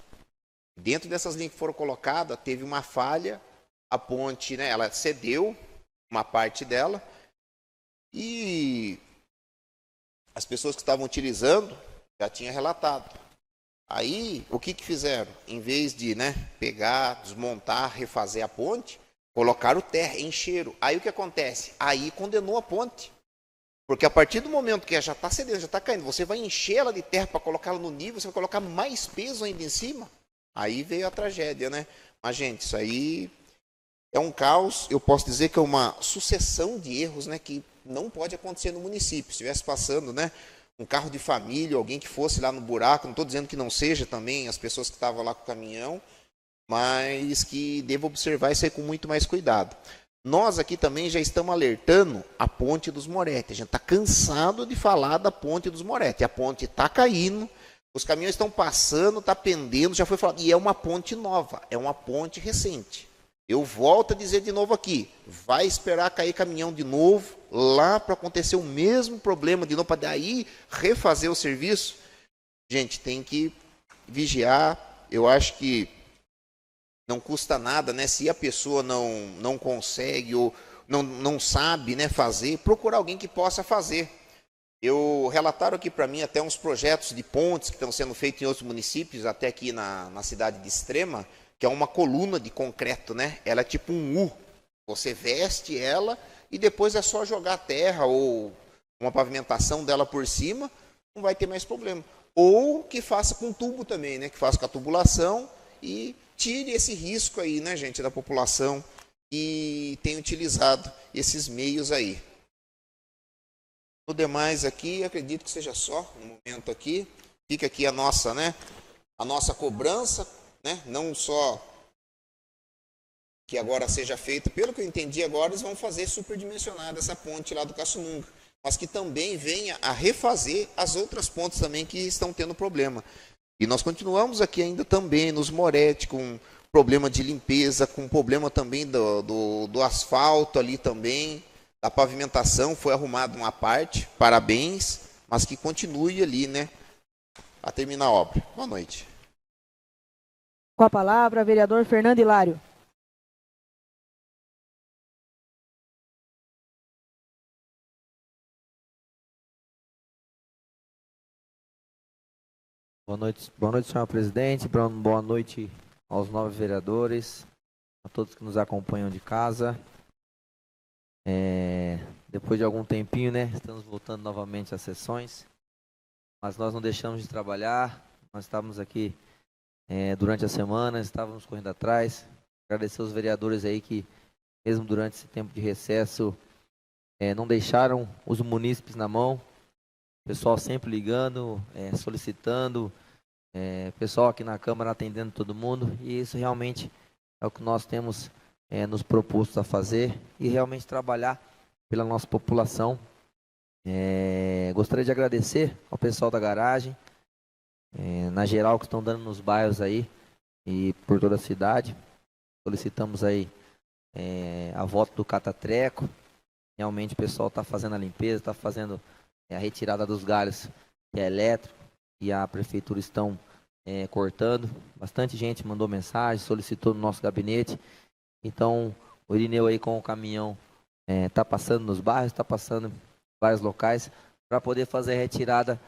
Dentro dessas linhas que foram colocadas, teve uma falha. A ponte, né, ela cedeu uma parte dela. E as pessoas que estavam utilizando já tinham relatado. Aí, o que fizeram? Em vez de, né, pegar, desmontar, refazer a ponte, colocaram terra, encheram. Aí o que acontece? Aí condenou a ponte. Porque a partir do momento que ela já está cedendo, já está caindo, você vai encher ela de terra para colocá-la no nível, você vai colocar mais peso ainda em cima. Aí veio a tragédia, né? Mas, gente, isso aí é um caos. Eu posso dizer que é uma sucessão de erros, né, que não pode acontecer no município. Se estivesse passando, né, um carro de família, alguém que fosse lá no buraco, não estou dizendo que não seja também as pessoas que estavam lá com o caminhão, mas que deva observar isso aí com muito mais cuidado. Nós aqui também já estamos alertando a Ponte dos Moretti. A gente está cansado de falar da Ponte dos Moretti. A ponte está caindo, os caminhões estão passando, está pendendo, já foi falado. E é uma ponte nova, é uma ponte recente. Eu volto a dizer de novo aqui, vai esperar cair caminhão de novo, lá para acontecer o mesmo problema de novo, para daí refazer o serviço? Gente, tem que vigiar. Eu acho que não custa nada, né? Se a pessoa não consegue ou não sabe, né, fazer, procurar alguém que possa fazer. Relataram aqui para mim até uns projetos de pontes que estão sendo feitos em outros municípios, até aqui na cidade de Extrema, que é uma coluna de concreto, né? Ela é tipo um U. Você veste ela e depois é só jogar terra ou uma pavimentação dela por cima, não vai ter mais problema. Ou que faça com tubo também, né? Que faça com a tubulação e tire esse risco aí, né, gente, da população que tem utilizado esses meios aí. No demais aqui, acredito que seja só no momento aqui. Fica aqui a nossa, né, a nossa cobrança, né, não só que agora seja feita, pelo que eu entendi agora, eles vão fazer superdimensionada essa ponte lá do Caçununga, mas que também venha a refazer as outras pontes também que estão tendo problema. E nós continuamos aqui ainda também nos Moretti com problema de limpeza, com problema também do asfalto ali também, da pavimentação, foi arrumada uma parte, parabéns, mas que continue ali, né, a terminar a obra. Boa noite. Com a palavra, vereador Fernando Hilário. Boa noite, senhor presidente. Boa noite aos 9 vereadores, a todos que nos acompanham de casa. Depois de algum tempinho, né, estamos voltando novamente às sessões, mas nós não deixamos de trabalhar. Nós estávamos aqui durante a semana, estávamos correndo atrás. Agradecer aos vereadores aí que, mesmo durante esse tempo de recesso, não deixaram os munícipes na mão. Pessoal sempre ligando, solicitando, pessoal aqui na Câmara atendendo todo mundo, e isso realmente é o que nós temos nos proposto a fazer e realmente trabalhar pela nossa população. Gostaria de agradecer ao pessoal da garagem, na geral, que estão dando nos bairros aí e por toda a cidade. Solicitamos aí a volta do catatreco. Realmente o pessoal está fazendo a limpeza, está fazendo a retirada dos galhos, que é elétrico, e a prefeitura estão cortando. Bastante gente mandou mensagem, solicitou no nosso gabinete. Então, O Irineu aí com o caminhão está passando nos bairros, está passando em vários locais para poder fazer a retirada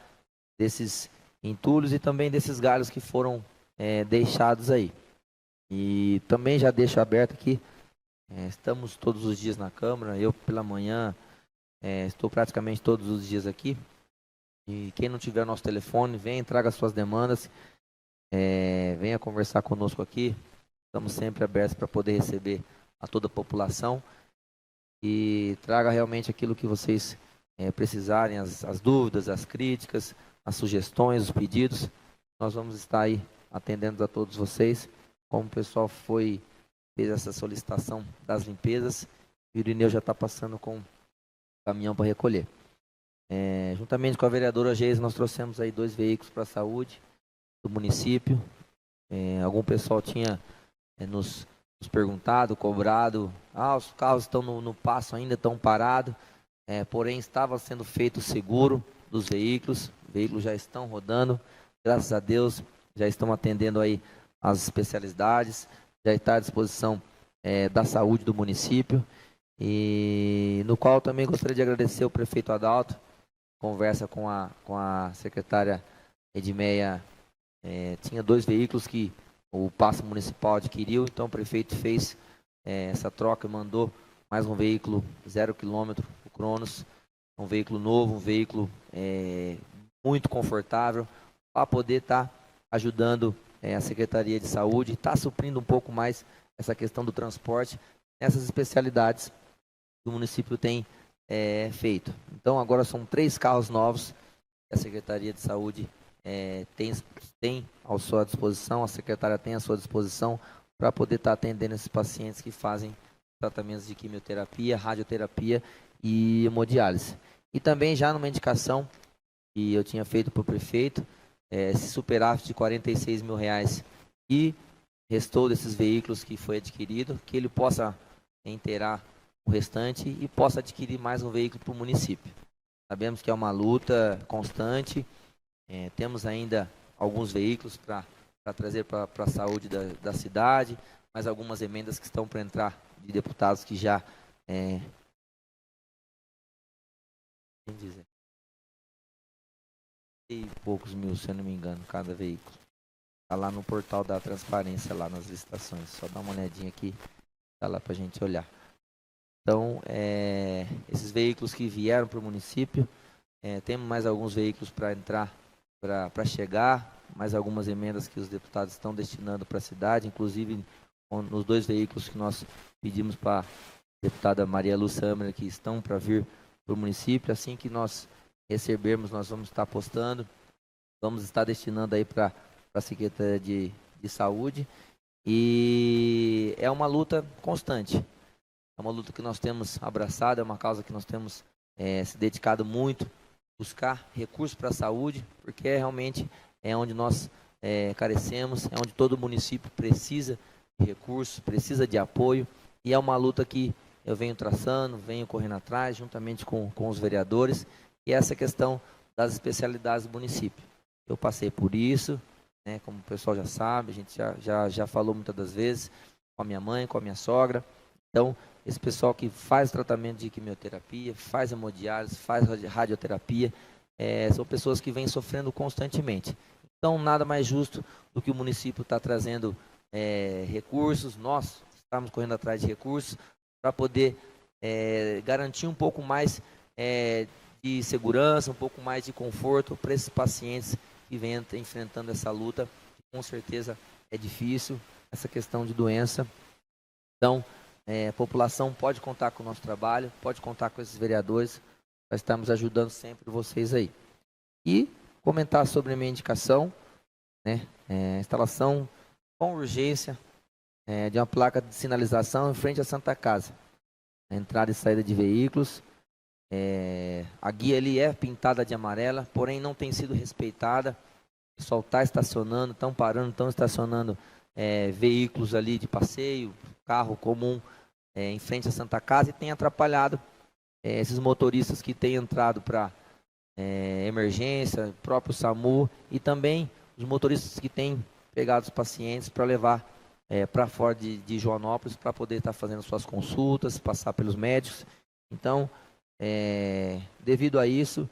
desses entulhos e também desses galhos que foram deixados aí. E também já deixo aberto aqui, estamos todos os dias na Câmara, eu pela manhã estou praticamente todos os dias aqui. E quem não tiver nosso telefone, venha, traga suas demandas, venha conversar conosco aqui. Estamos sempre abertos para poder receber a toda a população e traga realmente aquilo que vocês precisarem, as dúvidas, as críticas, as sugestões, os pedidos. Nós vamos estar aí atendendo a todos vocês. Como o pessoal fez essa solicitação das limpezas, o Irineu já está passando com o caminhão para recolher. Juntamente com a vereadora Geisa, nós trouxemos aí 2 veículos para a saúde do município. Algum pessoal tinha nos perguntado, cobrado, os carros estão no passo ainda, estão parados, porém estava sendo feito o seguro dos veículos já estão rodando, graças a Deus, já estão atendendo aí as especialidades, já está à disposição da saúde do município, e no qual também gostaria de agradecer o prefeito Adalto. Conversa com a secretária Edmeia, tinha 2 veículos que o passo municipal adquiriu, então o prefeito fez essa troca e mandou mais um veículo 0 km, o Cronos, um veículo novo, um veículo muito confortável, para poder estar ajudando a Secretaria de Saúde, está suprindo um pouco mais essa questão do transporte, nessas especialidades que o município tem feito. Então agora são 3 carros novos que a Secretaria de Saúde tem à sua disposição, a secretária tem à sua disposição para poder estar atendendo esses pacientes que fazem tratamentos de quimioterapia, radioterapia e hemodiálise. E também já numa indicação que eu tinha feito para o prefeito, esse superávit de R$46 mil e restou desses veículos que foi adquirido, que ele possa inteirar o restante e possa adquirir mais um veículo para o município. Sabemos que é uma luta constante, temos ainda alguns veículos para trazer para a saúde da cidade, mais algumas emendas que estão para entrar de deputados que já... e poucos mil, se eu não me engano, cada veículo. Está lá no portal da transparência, lá nas licitações. Só dá uma olhadinha aqui, está lá para a gente olhar. Então, esses veículos que vieram para o município, temos mais alguns veículos para entrar, para chegar, mais algumas emendas que os deputados estão destinando para a cidade, inclusive nos 2 veículos que nós pedimos para a deputada Maria Lúcia Amer, que estão para vir para o município. Assim que nós recebermos, nós vamos estar postando, vamos estar destinando aí para a Secretaria de Saúde, e é uma luta constante, é uma luta que nós temos abraçado, é uma causa que nós temos se dedicado muito, buscar recursos para a saúde, porque realmente é onde nós carecemos, é onde todo município precisa de recursos, precisa de apoio, e é uma luta que eu venho traçando, venho correndo atrás, juntamente com os vereadores, e essa questão das especialidades do município. Eu passei por isso, como o pessoal já sabe, a gente já falou muitas das vezes, com a minha mãe, com a minha sogra. Então, esse pessoal que faz tratamento de quimioterapia, faz hemodiálise, faz radioterapia, são pessoas que vêm sofrendo constantemente. Então, nada mais justo do que o município estar trazendo recursos, nós estamos correndo atrás de recursos, para poder garantir um pouco mais de segurança, um pouco mais de conforto para esses pacientes que vêm enfrentando essa luta, que com certeza é difícil, essa questão de doença. Então, a população pode contar com o nosso trabalho, pode contar com esses vereadores, nós estamos ajudando sempre vocês aí. E comentar sobre a minha indicação, instalação com urgência de uma placa de sinalização em frente à Santa Casa, a entrada e saída de veículos. A guia ali é pintada de amarela, porém não tem sido respeitada. O pessoal está estacionando, estão parando, estão estacionando veículos ali de passeio, carro comum em frente à Santa Casa, e tem atrapalhado esses motoristas que têm entrado para emergência, o próprio SAMU, e também os motoristas que têm pegado os pacientes para levar para fora de Joanópolis para poder estar fazendo suas consultas, passar pelos médicos. Então, devido a isso,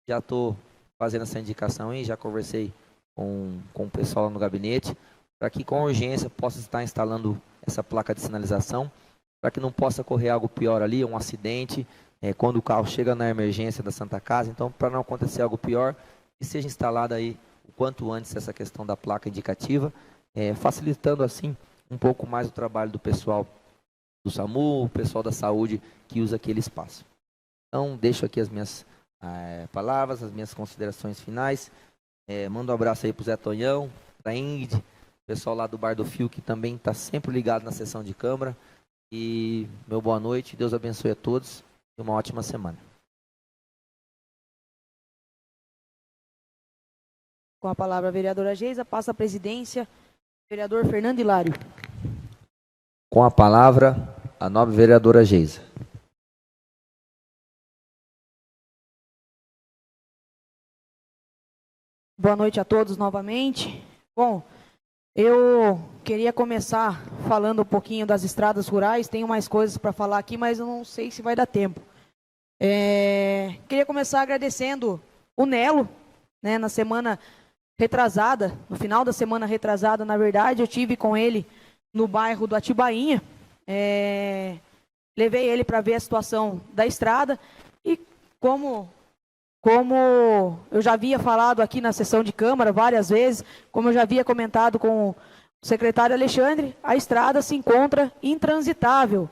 já estou fazendo essa indicação aí, já conversei com o pessoal lá no gabinete, para que com urgência possa estar instalando essa placa de sinalização, para que não possa ocorrer algo pior ali, um acidente, quando o carro chega na emergência da Santa Casa. Então, para não acontecer algo pior, que seja instalada aí o quanto antes essa questão da placa indicativa, facilitando assim um pouco mais o trabalho do pessoal do SAMU, o pessoal da saúde que usa aquele espaço. Então, deixo aqui as minhas palavras, as minhas considerações finais. Mando um abraço aí para o Zé Tonhão, para a Ingrid, o pessoal lá do Bar do Fio, que também está sempre ligado na sessão de Câmara. E meu boa noite, Deus abençoe a todos e uma ótima semana. Com a palavra a vereadora Geisa, passa a presidência, vereador Fernando Hilário. Com a palavra, a nobre vereadora Geisa. Boa noite a todos novamente. Bom, eu queria começar falando um pouquinho das estradas rurais. Tenho mais coisas para falar aqui, mas eu não sei se vai dar tempo. Queria começar agradecendo o Nelo, né, na semana retrasada, no final da semana retrasada, na verdade, eu tive com ele no bairro do Atibainha. Levei ele para ver a situação da estrada e como eu já havia falado aqui na sessão de Câmara várias vezes, como eu já havia comentado com o secretário Alexandre, a estrada se encontra intransitável.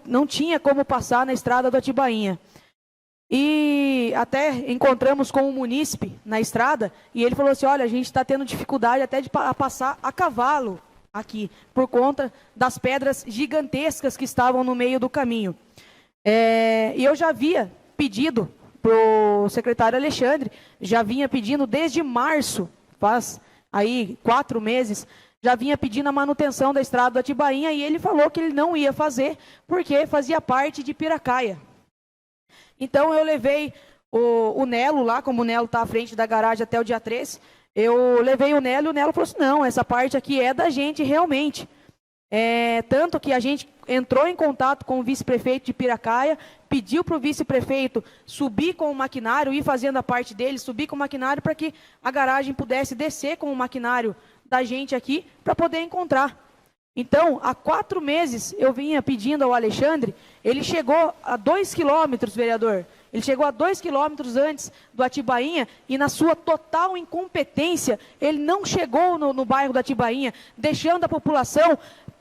Não tinha como passar na estrada do Atibainha. E até encontramos com o munícipe na estrada e ele falou assim, olha, a gente está tendo dificuldade até de passar a cavalo aqui, por conta das pedras gigantescas que estavam no meio do caminho. E eu já havia pedido para o secretário Alexandre, já vinha pedindo desde março, faz aí 4 meses, já vinha pedindo a manutenção da estrada do Atibainha e ele falou que ele não ia fazer porque fazia parte de Piracaia. Então eu levei o Nelo lá, como o Nelo está à frente da garagem até o dia 13, eu levei o Nelo e o Nelo falou assim, não, essa parte aqui é da gente realmente. Tanto que a gente entrou em contato com o vice-prefeito de Piracaia, pediu para o vice-prefeito subir com o maquinário, ir fazendo a parte dele, subir com o maquinário para que a garagem pudesse descer com o maquinário da gente aqui para poder encontrar. Então, há 4 meses eu vinha pedindo ao Alexandre, ele chegou a 2 quilômetros, vereador, ele chegou a 2 quilômetros antes do Atibainha e na sua total incompetência, ele não chegou no bairro do Atibainha, deixando a população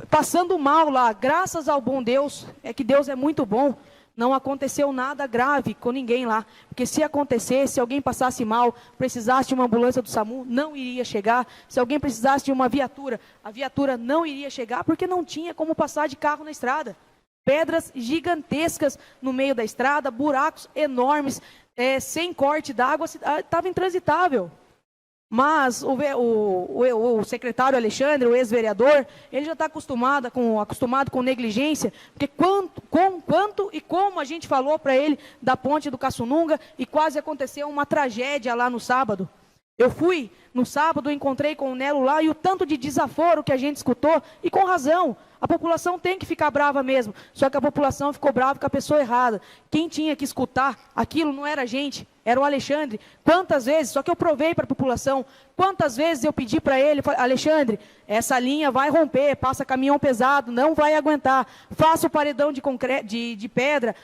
passando mal lá. Graças ao bom Deus, que Deus é muito bom, não aconteceu nada grave com ninguém lá, porque se acontecesse, se alguém passasse mal, precisasse de uma ambulância do SAMU, não iria chegar. Se alguém precisasse de uma viatura, a viatura não iria chegar, porque não tinha como passar de carro na estrada. Pedras gigantescas no meio da estrada, buracos enormes, sem corte d'água, estava intransitável. Mas o secretário Alexandre, o ex-vereador, ele já está acostumado com negligência, porque quanto e como a gente falou para ele da ponte do Caçununga e quase aconteceu uma tragédia lá no sábado. Eu fui no sábado, encontrei com o Nelo lá e o tanto de desaforo que a gente escutou, e com razão, a população tem que ficar brava mesmo, só que a população ficou brava com a pessoa errada. Quem tinha que escutar aquilo não era a gente, era o Alexandre. Quantas vezes, só que eu provei para a população, quantas vezes eu pedi para ele, Alexandre, essa linha vai romper, passa caminhão pesado, não vai aguentar, faça o paredão de pedra,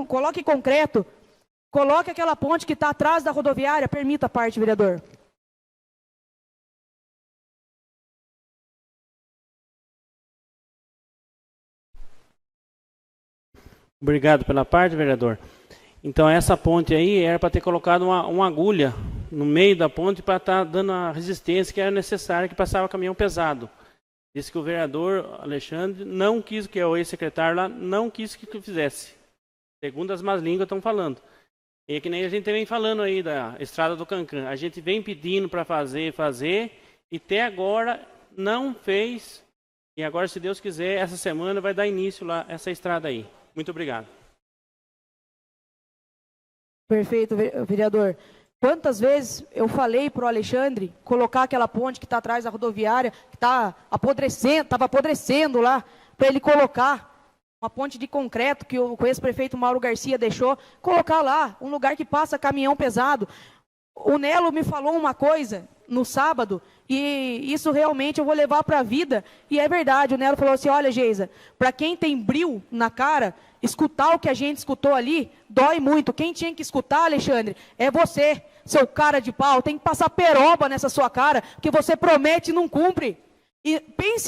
coloque concreto, coloque aquela ponte que está atrás da rodoviária, permita a parte, vereador. Obrigado pela parte, vereador. Então, essa ponte aí era para ter colocado uma agulha no meio da ponte para estar dando a resistência que era necessária, que passava caminhão pesado. Disse que o vereador Alexandre não quis, que é o ex-secretário lá, não quis que fizesse. Segundo as más línguas estão falando. E é que nem a gente vem falando aí da estrada do Cancã. A gente vem pedindo para fazer, e até agora não fez. E agora, se Deus quiser, essa semana vai dar início lá, essa estrada aí. Muito obrigado. Perfeito, vereador. Quantas vezes eu falei para o Alexandre colocar aquela ponte que está atrás da rodoviária, que está apodrecendo, estava apodrecendo lá, para ele colocar uma ponte de concreto que o ex-prefeito Mauro Garcia deixou, colocar lá, um lugar que passa caminhão pesado. O Nelo me falou uma coisa no sábado, e isso realmente eu vou levar para a vida, e é verdade. O Nelo falou assim: olha, Geisa, para quem tem bril na cara, escutar o que a gente escutou ali, dói muito. Quem tinha que escutar, Alexandre, é você, seu cara de pau. Tem que passar peroba nessa sua cara, porque você promete e não cumpre. E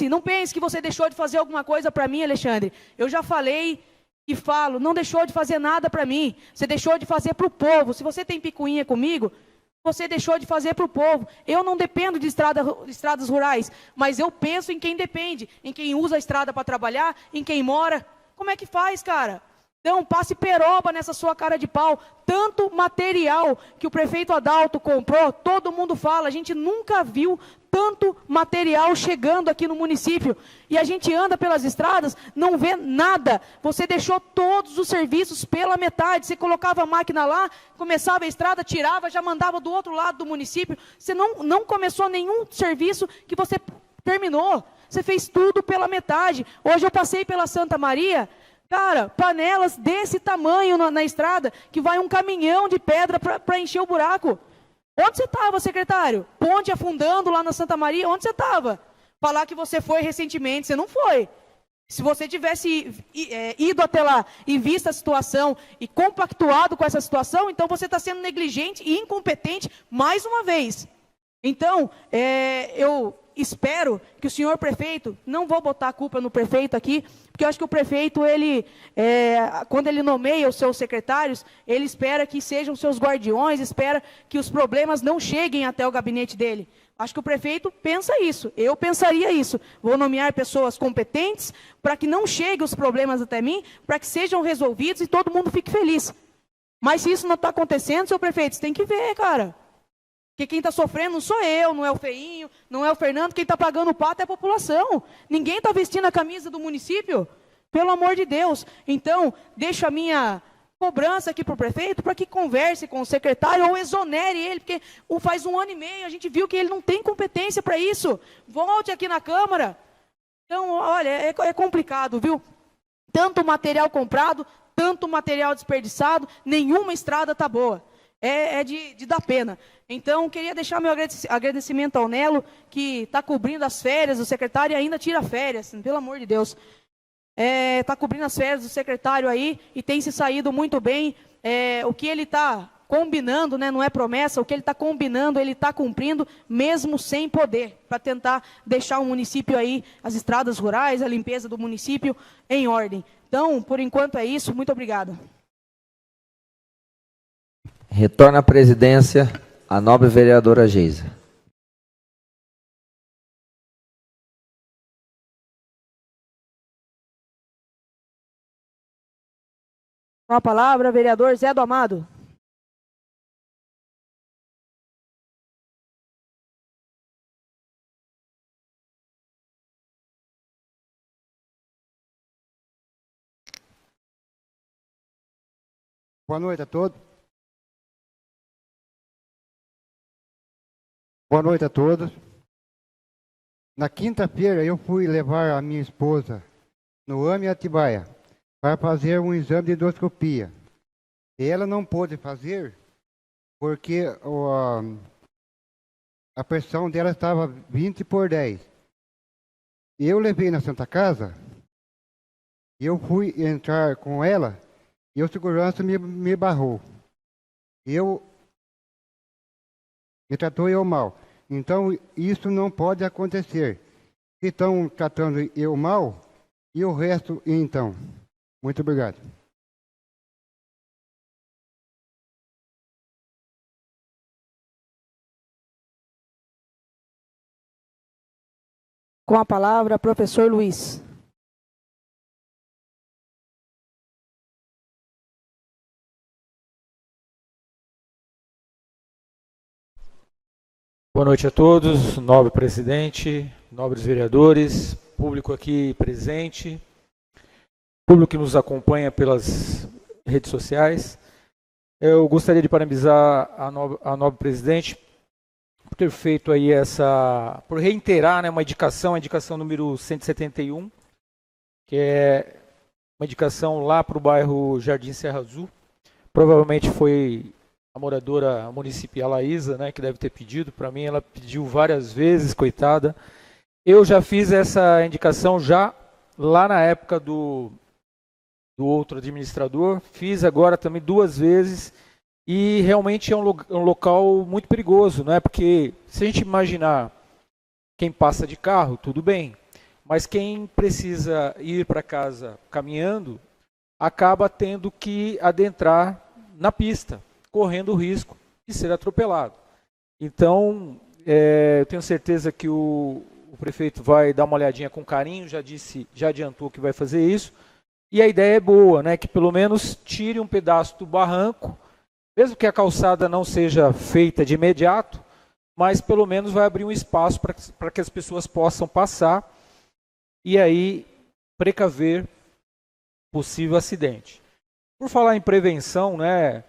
não pense que você deixou de fazer alguma coisa para mim, Alexandre. Eu já falei e falo, não deixou de fazer nada para mim. Você deixou de fazer para o povo. Se você tem picuinha comigo, você deixou de fazer para o povo. Eu não dependo de estradas rurais, mas eu penso em quem depende, em quem usa a estrada para trabalhar, em quem mora. Como é que faz, cara? Então, passe peroba nessa sua cara de pau. Tanto material que o prefeito Adalto comprou, todo mundo fala, a gente nunca viu tanto material chegando aqui no município. E a gente anda pelas estradas, não vê nada. Você deixou todos os serviços pela metade. Você colocava a máquina lá, começava a estrada, tirava, já mandava do outro lado do município. Você não começou nenhum serviço que você terminou. Você fez tudo pela metade. Hoje eu passei pela Santa Maria, cara, panelas desse tamanho na estrada, que vai um caminhão de pedra para encher o buraco. Onde você estava, secretário? Ponte afundando lá na Santa Maria, onde você estava? Falar que você foi recentemente, você não foi. Se você tivesse ido até lá e visto a situação e compactuado com essa situação, então você está sendo negligente e incompetente mais uma vez. Então, eu espero que o senhor prefeito, não vou botar a culpa no prefeito aqui, porque eu acho que o prefeito, quando ele nomeia os seus secretários, ele espera que sejam seus guardiões, espera que os problemas não cheguem até o gabinete dele. Acho que o prefeito pensa isso, eu pensaria isso. Vou nomear pessoas competentes para que não cheguem os problemas até mim, para que sejam resolvidos e todo mundo fique feliz. Mas se isso não está acontecendo, seu prefeito, você tem que ver, cara. Porque quem está sofrendo não sou eu, não é o Feinho, não é o Fernando, quem está pagando o pato é a população. Ninguém está vestindo a camisa do município, pelo amor de Deus. Então, deixo a minha cobrança aqui para o prefeito, para que converse com o secretário ou exonere ele, porque faz 1 ano e meio, a gente viu que ele não tem competência para isso. Volte aqui na Câmara. Então, olha, é complicado, viu? Tanto material comprado, tanto material desperdiçado, nenhuma estrada está boa. É de dar pena. Então, queria deixar meu agradecimento ao Nelo, que está cobrindo as férias, o secretário ainda tira férias, pelo amor de Deus. Está cobrindo as férias do secretário aí e tem se saído muito bem. O que ele está combinando, né, não é promessa, o que ele está combinando, ele está cumprindo, mesmo sem poder, para tentar deixar o município aí, as estradas rurais, a limpeza do município em ordem. Então, por enquanto é isso, muito obrigado. Retorna à presidência a nobre vereadora Geisa. Com a palavra, vereador Zé do Amado. Boa noite a todos. Boa noite a todos. Na quinta-feira eu fui levar a minha esposa no AME Atibaia para fazer um exame de endoscopia. E ela não pôde fazer porque a pressão dela estava 20/10. Eu levei na Santa Casa, eu fui entrar com ela e o segurança me barrou. Me tratou eu mal. Então, isso não pode acontecer. Estão tratando eu mal e o resto, então. Muito obrigado. Com a palavra, professor Luiz. Boa noite a todos, nobre presidente, nobres vereadores, público aqui presente, público que nos acompanha pelas redes sociais. Eu gostaria de parabenizar a nobre presidente por ter feito aí por reiterar, né, uma indicação, a indicação número 171, que é uma indicação lá para o bairro Jardim Serra Azul. Provavelmente foi a moradora municipal Laísa, né, que deve ter pedido. Para mim, ela pediu várias vezes, coitada. Eu já fiz essa indicação já lá na época do outro administrador, fiz agora também 2 vezes, e realmente é um local muito perigoso, né? Porque se a gente imaginar quem passa de carro, tudo bem, mas quem precisa ir para casa caminhando, acaba tendo que adentrar na pista, correndo o risco de ser atropelado. Então, eu tenho certeza que o prefeito vai dar uma olhadinha com carinho, já adiantou que vai fazer isso. E a ideia é boa, né? Que pelo menos tire um pedaço do barranco, mesmo que a calçada não seja feita de imediato, mas pelo menos vai abrir um espaço para que as pessoas possam passar e aí precaver possível acidente. Por falar em prevenção, né?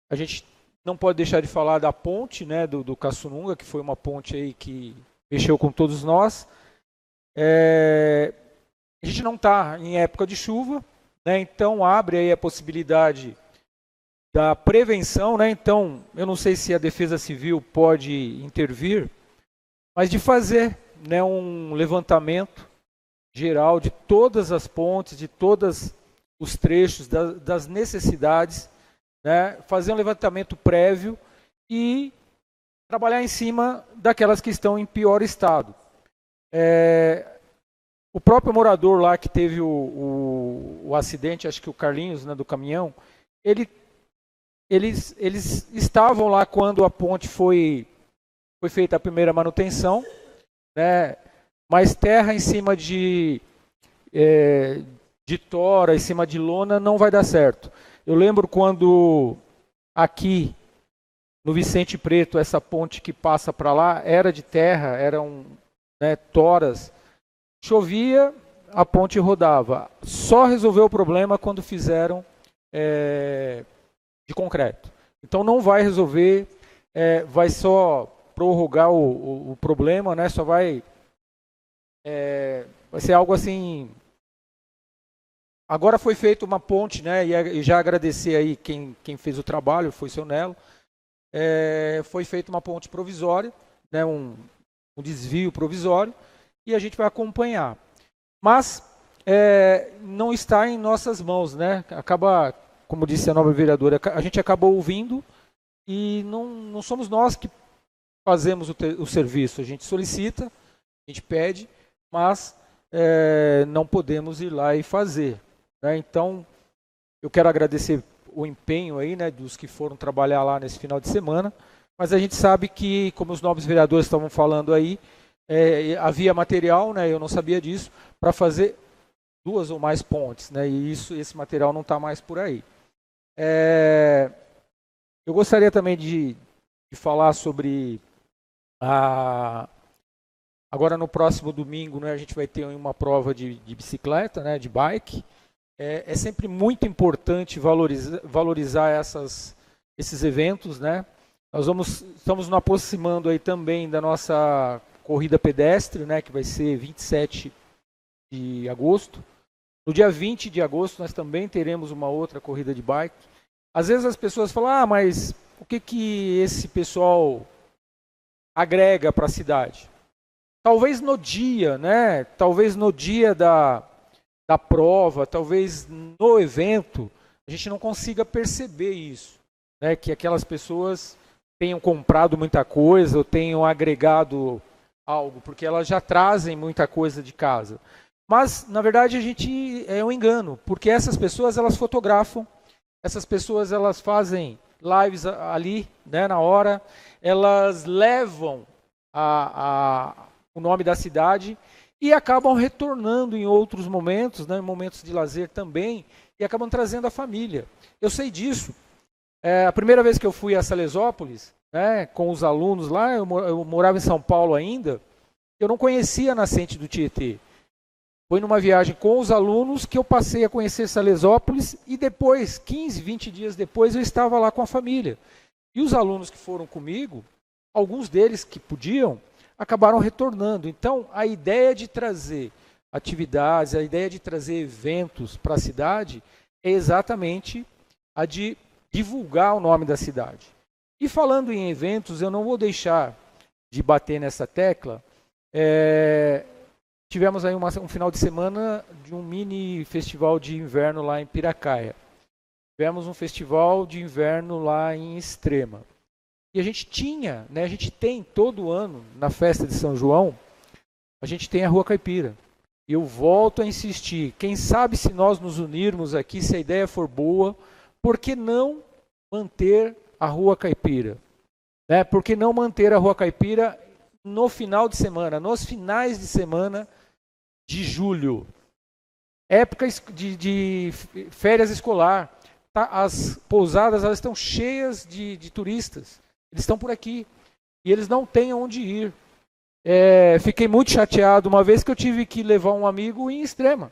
A gente não pode deixar de falar da ponte, né? Do Caçununga, que foi uma ponte aí que mexeu com todos nós. A gente não está em época de chuva, né? Então abre aí a possibilidade da prevenção, né? Então, eu não sei se a Defesa Civil pode intervir, mas de fazer, né, um levantamento geral de todas as pontes, de todos os trechos, das necessidades, né? Fazer um levantamento prévio e trabalhar em cima daquelas que estão em pior estado. O próprio morador lá que teve o acidente, acho que o Carlinhos, né, do caminhão, eles estavam lá quando a ponte foi feita a primeira manutenção, né, mas terra em cima de tora, em cima de lona, não vai dar certo. Eu lembro quando aqui no Vicente Preto, essa ponte que passa para lá era de terra, eram, né, toras. Chovia, a ponte rodava. Só resolveu o problema quando fizeram de concreto. Então não vai resolver, vai só prorrogar o problema, né? Só vai ser algo assim. Agora foi feita uma ponte, né? E já agradecer aí quem fez o trabalho, foi o seu Nelo. Foi feita uma ponte provisória, né? Um desvio provisório. E a gente vai acompanhar. Mas não está em nossas mãos, né? Acaba, como disse a nobre vereadora, a gente acaba ouvindo e não somos nós que fazemos o serviço. A gente solicita, a gente pede, mas não podemos ir lá e fazer, né? Então, eu quero agradecer o empenho aí, né, dos que foram trabalhar lá nesse final de semana, mas a gente sabe que, como os nobres vereadores estavam falando aí, havia material, né, eu não sabia disso, para fazer 2 ou mais pontes, né, e esse material não está mais por aí. Eu gostaria também de falar sobre agora no próximo domingo, né, a gente vai ter uma prova de bicicleta, né, de bike. É sempre muito importante valorizar esses eventos, né? Estamos nos aproximando aí também da nossa corrida pedestre, né, que vai ser 27 de agosto. No dia 20 de agosto nós também teremos uma outra corrida de bike. Às vezes as pessoas falam, mas o que esse pessoal agrega para a cidade? Talvez no dia, né? Talvez no dia da prova, talvez no evento, a gente não consiga perceber isso, né? Que aquelas pessoas tenham comprado muita coisa ou tenham agregado algo, porque elas já trazem muita coisa de casa. Mas, na verdade, é um engano, porque essas pessoas, elas fotografam, essas pessoas, elas fazem lives ali, né, na hora, elas levam o nome da cidade e acabam retornando em outros momentos, né, em momentos de lazer também, e acabam trazendo a família. Eu sei disso. A primeira vez que eu fui a Salesópolis, né, com os alunos lá, eu morava em São Paulo ainda, eu não conhecia a nascente do Tietê. Foi numa viagem com os alunos que eu passei a conhecer Salesópolis e depois, 15, 20 dias depois, eu estava lá com a família. E os alunos que foram comigo, alguns deles que podiam, acabaram retornando. Então, a ideia de trazer atividades, a ideia de trazer eventos para a cidade é exatamente a de divulgar o nome da cidade. E falando em eventos, eu não vou deixar de bater nessa tecla. Tivemos aí um final de semana de um mini festival de inverno lá em Piracaia. Tivemos um festival de inverno lá em Extrema. E a gente tinha, né, a gente tem todo ano, na festa de São João, a gente tem a Rua Caipira. E eu volto a insistir, quem sabe se nós nos unirmos aqui, se a ideia for boa, por que não manter a Rua Caipira? Né? Por que não manter a Rua Caipira no final de semana, nos finais de semana de julho? Época de férias escolar. As pousadas elas estão cheias de turistas. Eles estão por aqui. E eles não têm onde ir. Fiquei muito chateado uma vez que eu tive que levar um amigo em Extrema.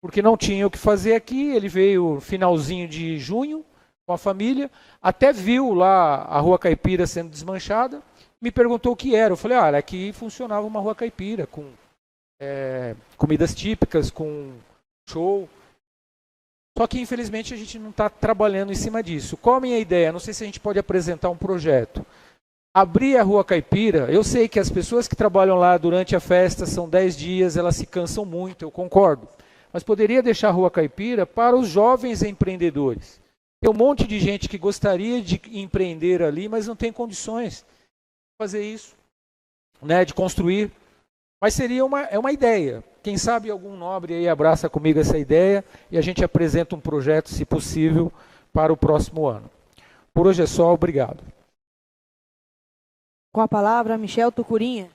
Porque não tinha o que fazer aqui. Ele veio no finalzinho de junho com a família. Até viu lá a Rua Caipira sendo desmanchada. Me perguntou o que era. Eu falei, aqui funcionava uma Rua Caipira com comidas típicas, com show. Só que, infelizmente, a gente não está trabalhando em cima disso. Qual a minha ideia? Não sei se a gente pode apresentar um projeto. Abrir a Rua Caipira, eu sei que as pessoas que trabalham lá durante a festa são 10 dias, elas se cansam muito, eu concordo. Mas poderia deixar a Rua Caipira para os jovens empreendedores. Tem um monte de gente que gostaria de empreender ali, mas não tem condições de fazer isso, né, de construir. Mas seria uma ideia. Quem sabe algum nobre aí abraça comigo essa ideia e a gente apresenta um projeto, se possível, para o próximo ano. Por hoje é só, obrigado. Com a palavra, Michel Tucurinha.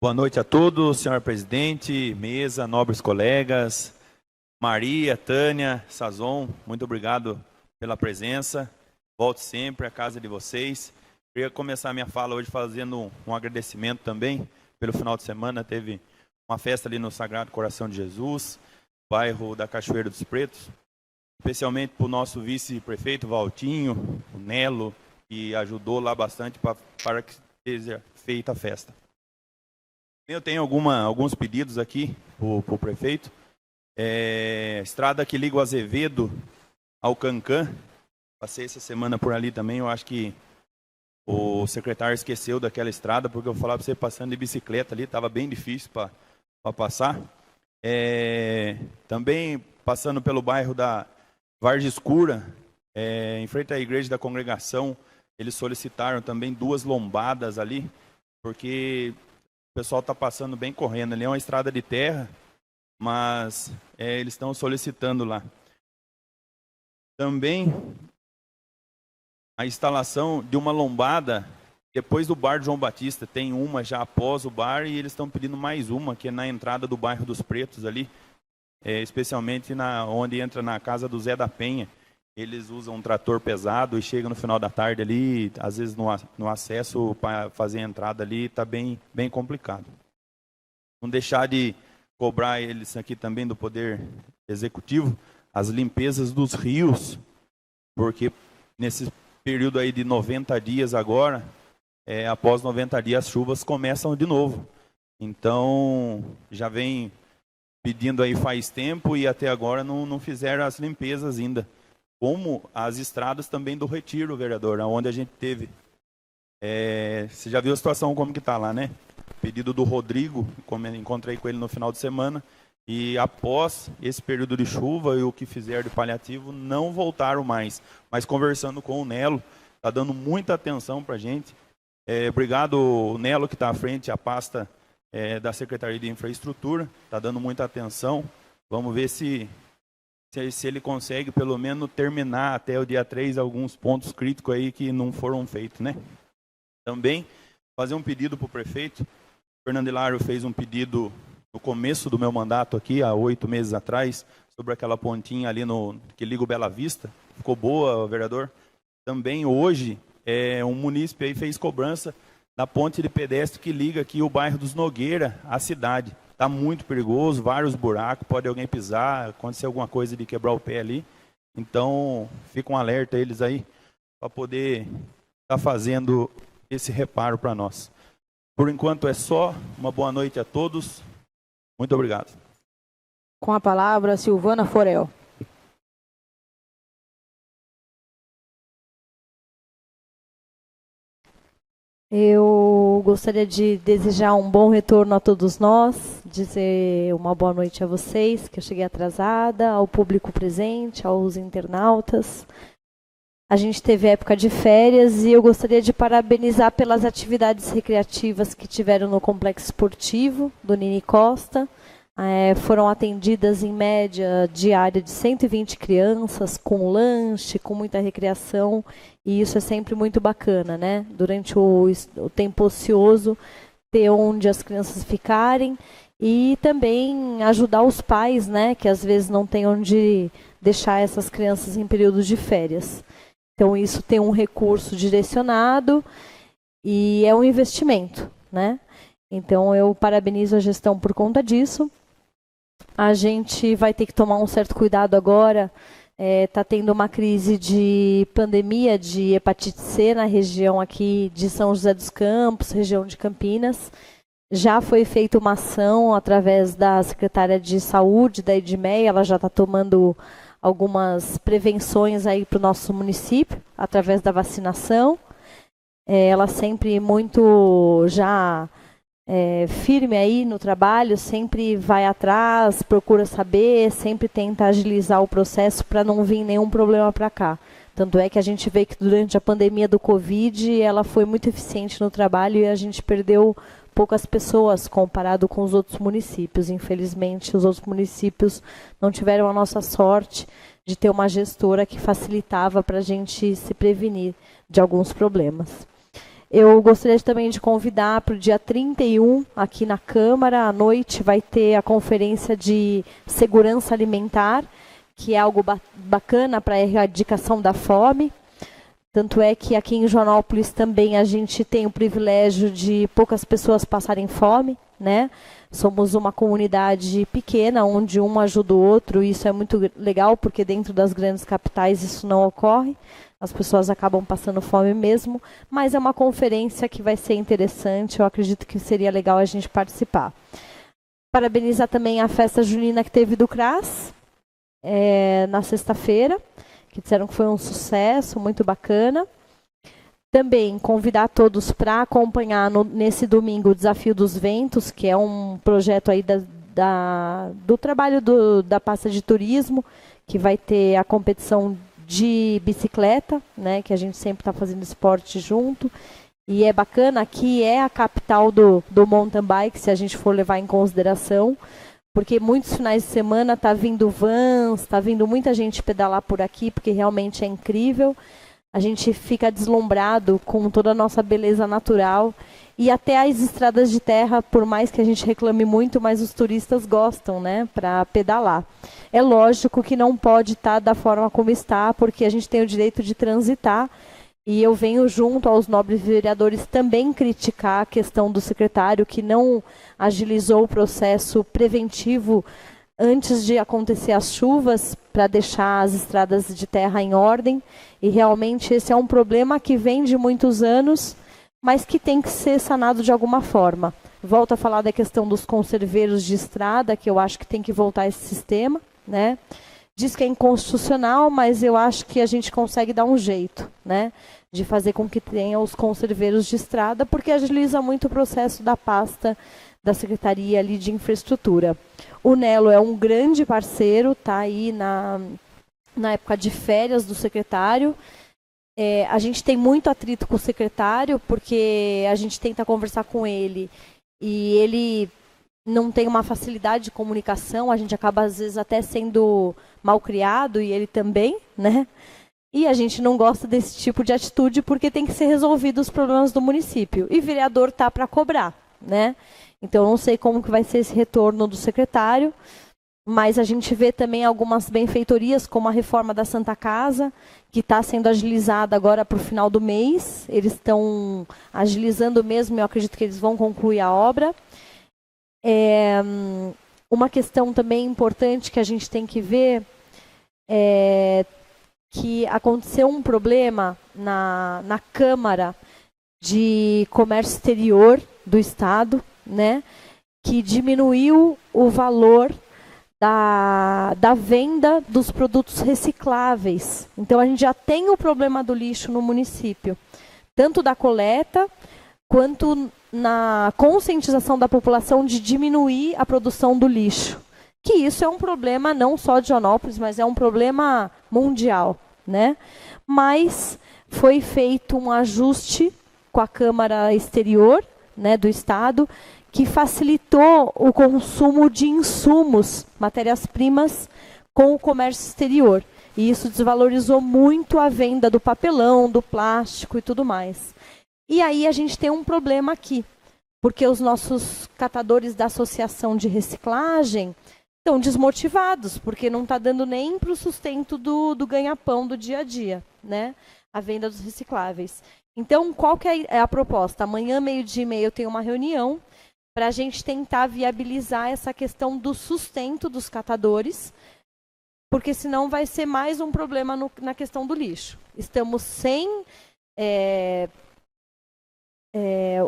Boa noite a todos, senhor presidente, mesa, nobres colegas, Maria, Tânia, Sazon, muito obrigado pela presença. Volte sempre à casa de vocês. Queria começar a minha fala hoje fazendo um agradecimento também. Pelo final de semana teve uma festa ali no Sagrado Coração de Jesus, bairro da Cachoeira dos Pretos, especialmente para o nosso vice-prefeito Valtinho, o Nelo, que ajudou lá bastante para que seja feita a festa. Eu tenho alguns pedidos aqui para o prefeito. Estrada que liga o Azevedo ao Cancan. Passei essa semana por ali também, eu acho que o secretário esqueceu daquela estrada, porque eu falava para você passando de bicicleta ali, estava bem difícil para passar. Também passando pelo bairro da Vargem Escura, em frente à igreja da congregação, eles solicitaram também 2 lombadas ali, porque o pessoal está passando bem correndo. Ali é uma estrada de terra, mas eles estão solicitando lá. Também a instalação de uma lombada depois do bar de João Batista. Tem uma já após o bar e eles estão pedindo mais uma, que é na entrada do bairro dos Pretos ali, especialmente onde entra na casa do Zé da Penha. Eles usam um trator pesado e chegam no final da tarde ali, às vezes no acesso para fazer a entrada ali está bem complicado. Não deixar de cobrar eles aqui também do Poder Executivo as limpezas dos rios, porque nesse período aí de 90 dias agora, após 90 dias as chuvas começam de novo. Então, já vem pedindo aí faz tempo e até agora não fizeram as limpezas ainda. Como as estradas também do Retiro, vereador, onde a gente teve. Você já viu a situação como que está lá, né? Pedido do Rodrigo, encontrei com ele no final de semana, e após esse período de chuva e o que fizeram de paliativo, não voltaram mais. Mas conversando com o Nelo, está dando muita atenção para a gente. Obrigado, Nelo, que está à frente, a pasta da Secretaria de Infraestrutura, está dando muita atenção. Vamos ver se ele consegue, pelo menos, terminar até o dia 3 alguns pontos críticos aí que não foram feitos, né? Também, fazer um pedido para o prefeito. Fernando Hilário fez um pedido no começo do meu mandato aqui, há 8 meses atrás, sobre aquela pontinha ali que liga o Bela Vista. Ficou boa, vereador? Também hoje, um munícipe aí fez cobrança da ponte de pedestre que liga aqui o bairro dos Nogueira à cidade. Está muito perigoso, vários buracos, pode alguém pisar, acontecer alguma coisa de quebrar o pé ali. Então, fica um alerta a eles aí para poder estar fazendo esse reparo para nós. Por enquanto é só. Uma boa noite a todos. Muito obrigado. Com a palavra, Silvana Forel. Eu gostaria de desejar um bom retorno a todos nós, dizer uma boa noite a vocês, que eu cheguei atrasada, ao público presente, aos internautas. A gente teve época de férias e eu gostaria de parabenizar pelas atividades recreativas que tiveram no Complexo Esportivo do Nini Costa. Foram atendidas em média diária de 120 crianças, com lanche, com muita recreação, e isso é sempre muito bacana, né? Durante o tempo ocioso, ter onde as crianças ficarem e também ajudar os pais, né? Que às vezes não tem onde deixar essas crianças em períodos de férias. Então isso tem um recurso direcionado e é um investimento, né? Então eu parabenizo a gestão por conta disso. A gente vai ter que tomar um certo cuidado agora. Está tendo uma crise de pandemia de hepatite C na região aqui de São José dos Campos, região de Campinas. Já foi feita uma ação através da secretária de Saúde, da Edmeia, ela já está tomando algumas prevenções aí para o nosso município, através da vacinação. Ela sempre muito já firme aí no trabalho, sempre vai atrás, procura saber, sempre tenta agilizar o processo para não vir nenhum problema para cá. Tanto é que a gente vê que durante a pandemia do Covid, ela foi muito eficiente no trabalho e a gente perdeu poucas pessoas comparado com os outros municípios. Infelizmente, os outros municípios não tiveram a nossa sorte de ter uma gestora que facilitava para a gente se prevenir de alguns problemas. Eu gostaria também de convidar para o dia 31, aqui na Câmara, à noite, vai ter a conferência de segurança alimentar, que é algo bacana para a erradicação da fome. Tanto é que aqui em Joanópolis também a gente tem o privilégio de poucas pessoas passarem fome, né? Somos uma comunidade pequena, onde um ajuda o outro, e isso é muito legal, porque dentro das grandes capitais isso não ocorre. As pessoas acabam passando fome mesmo, mas é uma conferência que vai ser interessante, eu acredito que seria legal a gente participar. Parabenizar também a festa junina que teve do CRAS, na sexta-feira, que disseram que foi um sucesso, muito bacana. Também convidar todos para acompanhar nesse domingo o Desafio dos Ventos, que é um projeto aí do trabalho da pasta de turismo, que vai ter a competição de bicicleta, né, que a gente sempre está fazendo esporte junto. E é bacana, aqui é a capital do mountain bike, se a gente for levar em consideração, porque muitos finais de semana está vindo vans, está vindo muita gente pedalar por aqui, porque realmente é incrível. A gente fica deslumbrado com toda a nossa beleza natural. E até as estradas de terra, por mais que a gente reclame muito, mas os turistas gostam, né, para pedalar. É lógico que não pode estar da forma como está, porque a gente tem o direito de transitar. E eu venho junto aos nobres vereadores também criticar a questão do secretário que não agilizou o processo preventivo antes de acontecer as chuvas, para deixar as estradas de terra em ordem. E realmente esse é um problema que vem de muitos anos, mas que tem que ser sanado de alguma forma. Volto a falar da questão dos conserveiros de estrada, que eu acho que tem que voltar esse sistema, né? Diz que é inconstitucional, mas eu acho que a gente consegue dar um jeito, né, de fazer com que tenha os conserveiros de estrada, porque agiliza muito o processo da pasta da Secretaria ali de Infraestrutura. O Nelo é um grande parceiro, está aí na época de férias do secretário. A gente tem muito atrito com o secretário, porque a gente tenta conversar com ele e ele não tem uma facilidade de comunicação, a gente acaba às vezes até sendo mal criado, e ele também, né? E a gente não gosta desse tipo de atitude, porque tem que ser resolvido os problemas do município. E vereador tá para cobrar, né? Então, eu não sei como que vai ser esse retorno do secretário, mas a gente vê também algumas benfeitorias, como a reforma da Santa Casa, que está sendo agilizada agora para o final do mês. Eles estão agilizando mesmo, eu acredito que eles vão concluir a obra. Uma questão também importante que a gente tem que ver é que aconteceu um problema na Câmara de Comércio Exterior do Estado, né, que diminuiu o valor da venda dos produtos recicláveis. Então, a gente já tem o problema do lixo no município, tanto da coleta, quanto na conscientização da população de diminuir a produção do lixo. Que isso é um problema não só de Joanópolis, mas é um problema mundial, né? Mas foi feito um ajuste com a Câmara Exterior, né, do Estado, que facilitou o consumo de insumos, matérias-primas, com o comércio exterior. E isso desvalorizou muito a venda do papelão, do plástico e tudo mais. E aí a gente tem um problema aqui, porque os nossos catadores da Associação de Reciclagem estão desmotivados, porque não está dando nem para o sustento do ganha-pão do dia a dia, né? A venda dos recicláveis. Então, qual que é a proposta? Amanhã, 12h30, eu tenho uma reunião para a gente tentar viabilizar essa questão do sustento dos catadores, porque senão vai ser mais um problema na questão do lixo. Estamos sem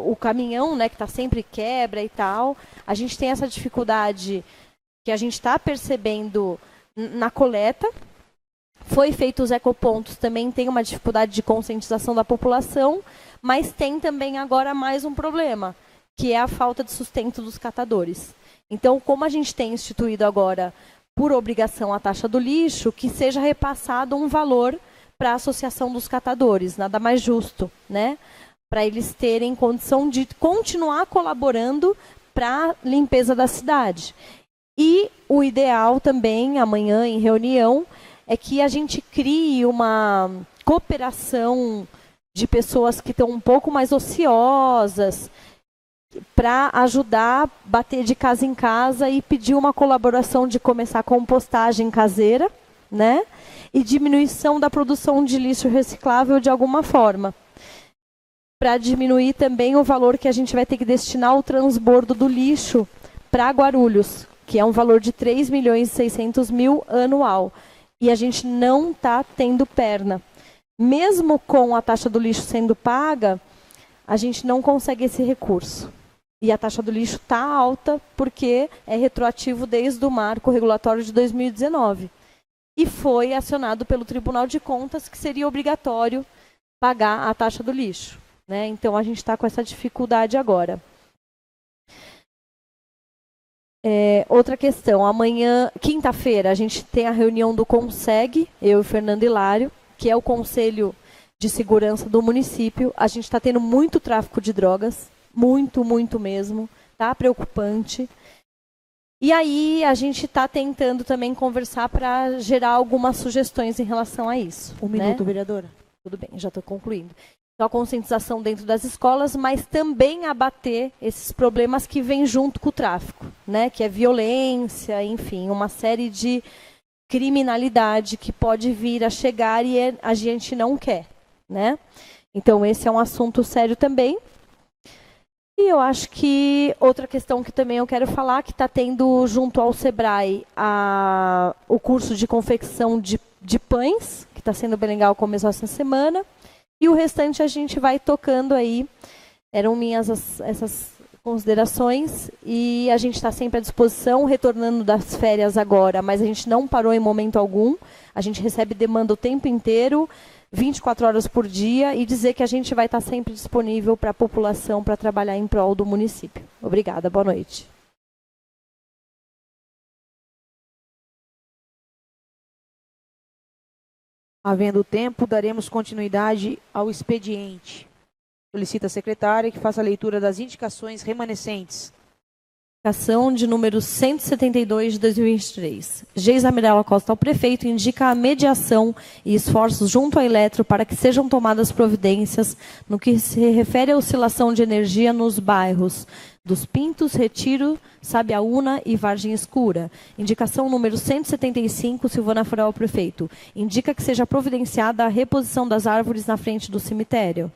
o caminhão, né, que está sempre quebra e tal. A gente tem essa dificuldade que a gente está percebendo na coleta. Foi feito os ecopontos, também tem uma dificuldade de conscientização da população, mas tem também agora mais um problema, que é a falta de sustento dos catadores. Então, como a gente tem instituído agora, por obrigação, a taxa do lixo, que seja repassado um valor para a Associação dos Catadores, nada mais justo, né? Para eles terem condição de continuar colaborando para a limpeza da cidade. E o ideal também, amanhã em reunião, é que a gente crie uma cooperação de pessoas que estão um pouco mais ociosas, para ajudar a bater de casa em casa e pedir uma colaboração de começar a compostagem caseira, né? E diminuição da produção de lixo reciclável de alguma forma. Para diminuir também o valor que a gente vai ter que destinar ao transbordo do lixo para Guarulhos, que é um valor de 3.600.000 anual. E a gente não está tendo perna. Mesmo com a taxa do lixo sendo paga, a gente não consegue esse recurso. E a taxa do lixo está alta porque é retroativo desde o marco regulatório de 2019. E foi acionado pelo Tribunal de Contas que seria obrigatório pagar a taxa do lixo, né? Então, a gente está com essa dificuldade agora. Outra questão, amanhã, quinta-feira, a gente tem a reunião do CONSEG, eu e o Fernando Hilário, que é o Conselho de Segurança do município. A gente está tendo muito tráfico de drogas, muito, muito mesmo, tá preocupante. E aí a gente está tentando também conversar para gerar algumas sugestões em relação a isso. Um minuto, vereadora. Tudo bem, já estou concluindo. Então, a conscientização dentro das escolas, mas também abater esses problemas que vêm junto com o tráfico, né? Que é violência, enfim, uma série de criminalidade que pode vir a chegar e a gente não quer, né? Então, esse é um assunto sério também. E eu acho que outra questão que também eu quero falar, que está tendo junto ao SEBRAE o curso de confecção de pães, que está sendo bem legal, começou essa semana. E o restante a gente vai tocando aí. Eram minhas essas considerações. E a gente está sempre à disposição, retornando das férias agora, mas a gente não parou em momento algum. A gente recebe demanda o tempo inteiro, 24 horas por dia, e dizer que a gente vai estar sempre disponível para a população para trabalhar em prol do município. Obrigada, boa noite. Havendo tempo, daremos continuidade ao expediente. Solicita a secretária que faça a leitura das indicações remanescentes. Indicação de número 172 de 2023. Geisa Mirella Costa, ao prefeito, indica a mediação e esforços junto à Eletro para que sejam tomadas providências no que se refere à oscilação de energia nos bairros dos Pintos, Retiro, Sabiaúna e Vargem Escura. Indicação número 175, Silvana Forel, ao prefeito. Indica que seja providenciada a reposição das árvores na frente do cemitério.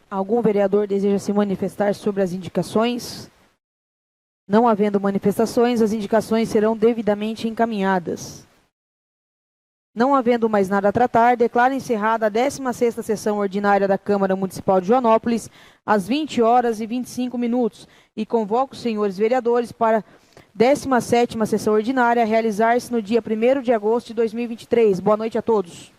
Algum vereador deseja se manifestar sobre as indicações? Não havendo manifestações, as indicações serão devidamente encaminhadas. Não havendo mais nada a tratar, declaro encerrada a 16ª sessão ordinária da Câmara Municipal de Joanópolis, às 20h25, e convoco os senhores vereadores para a 17ª sessão ordinária a realizar-se no dia 1º de agosto de 2023. Boa noite a todos.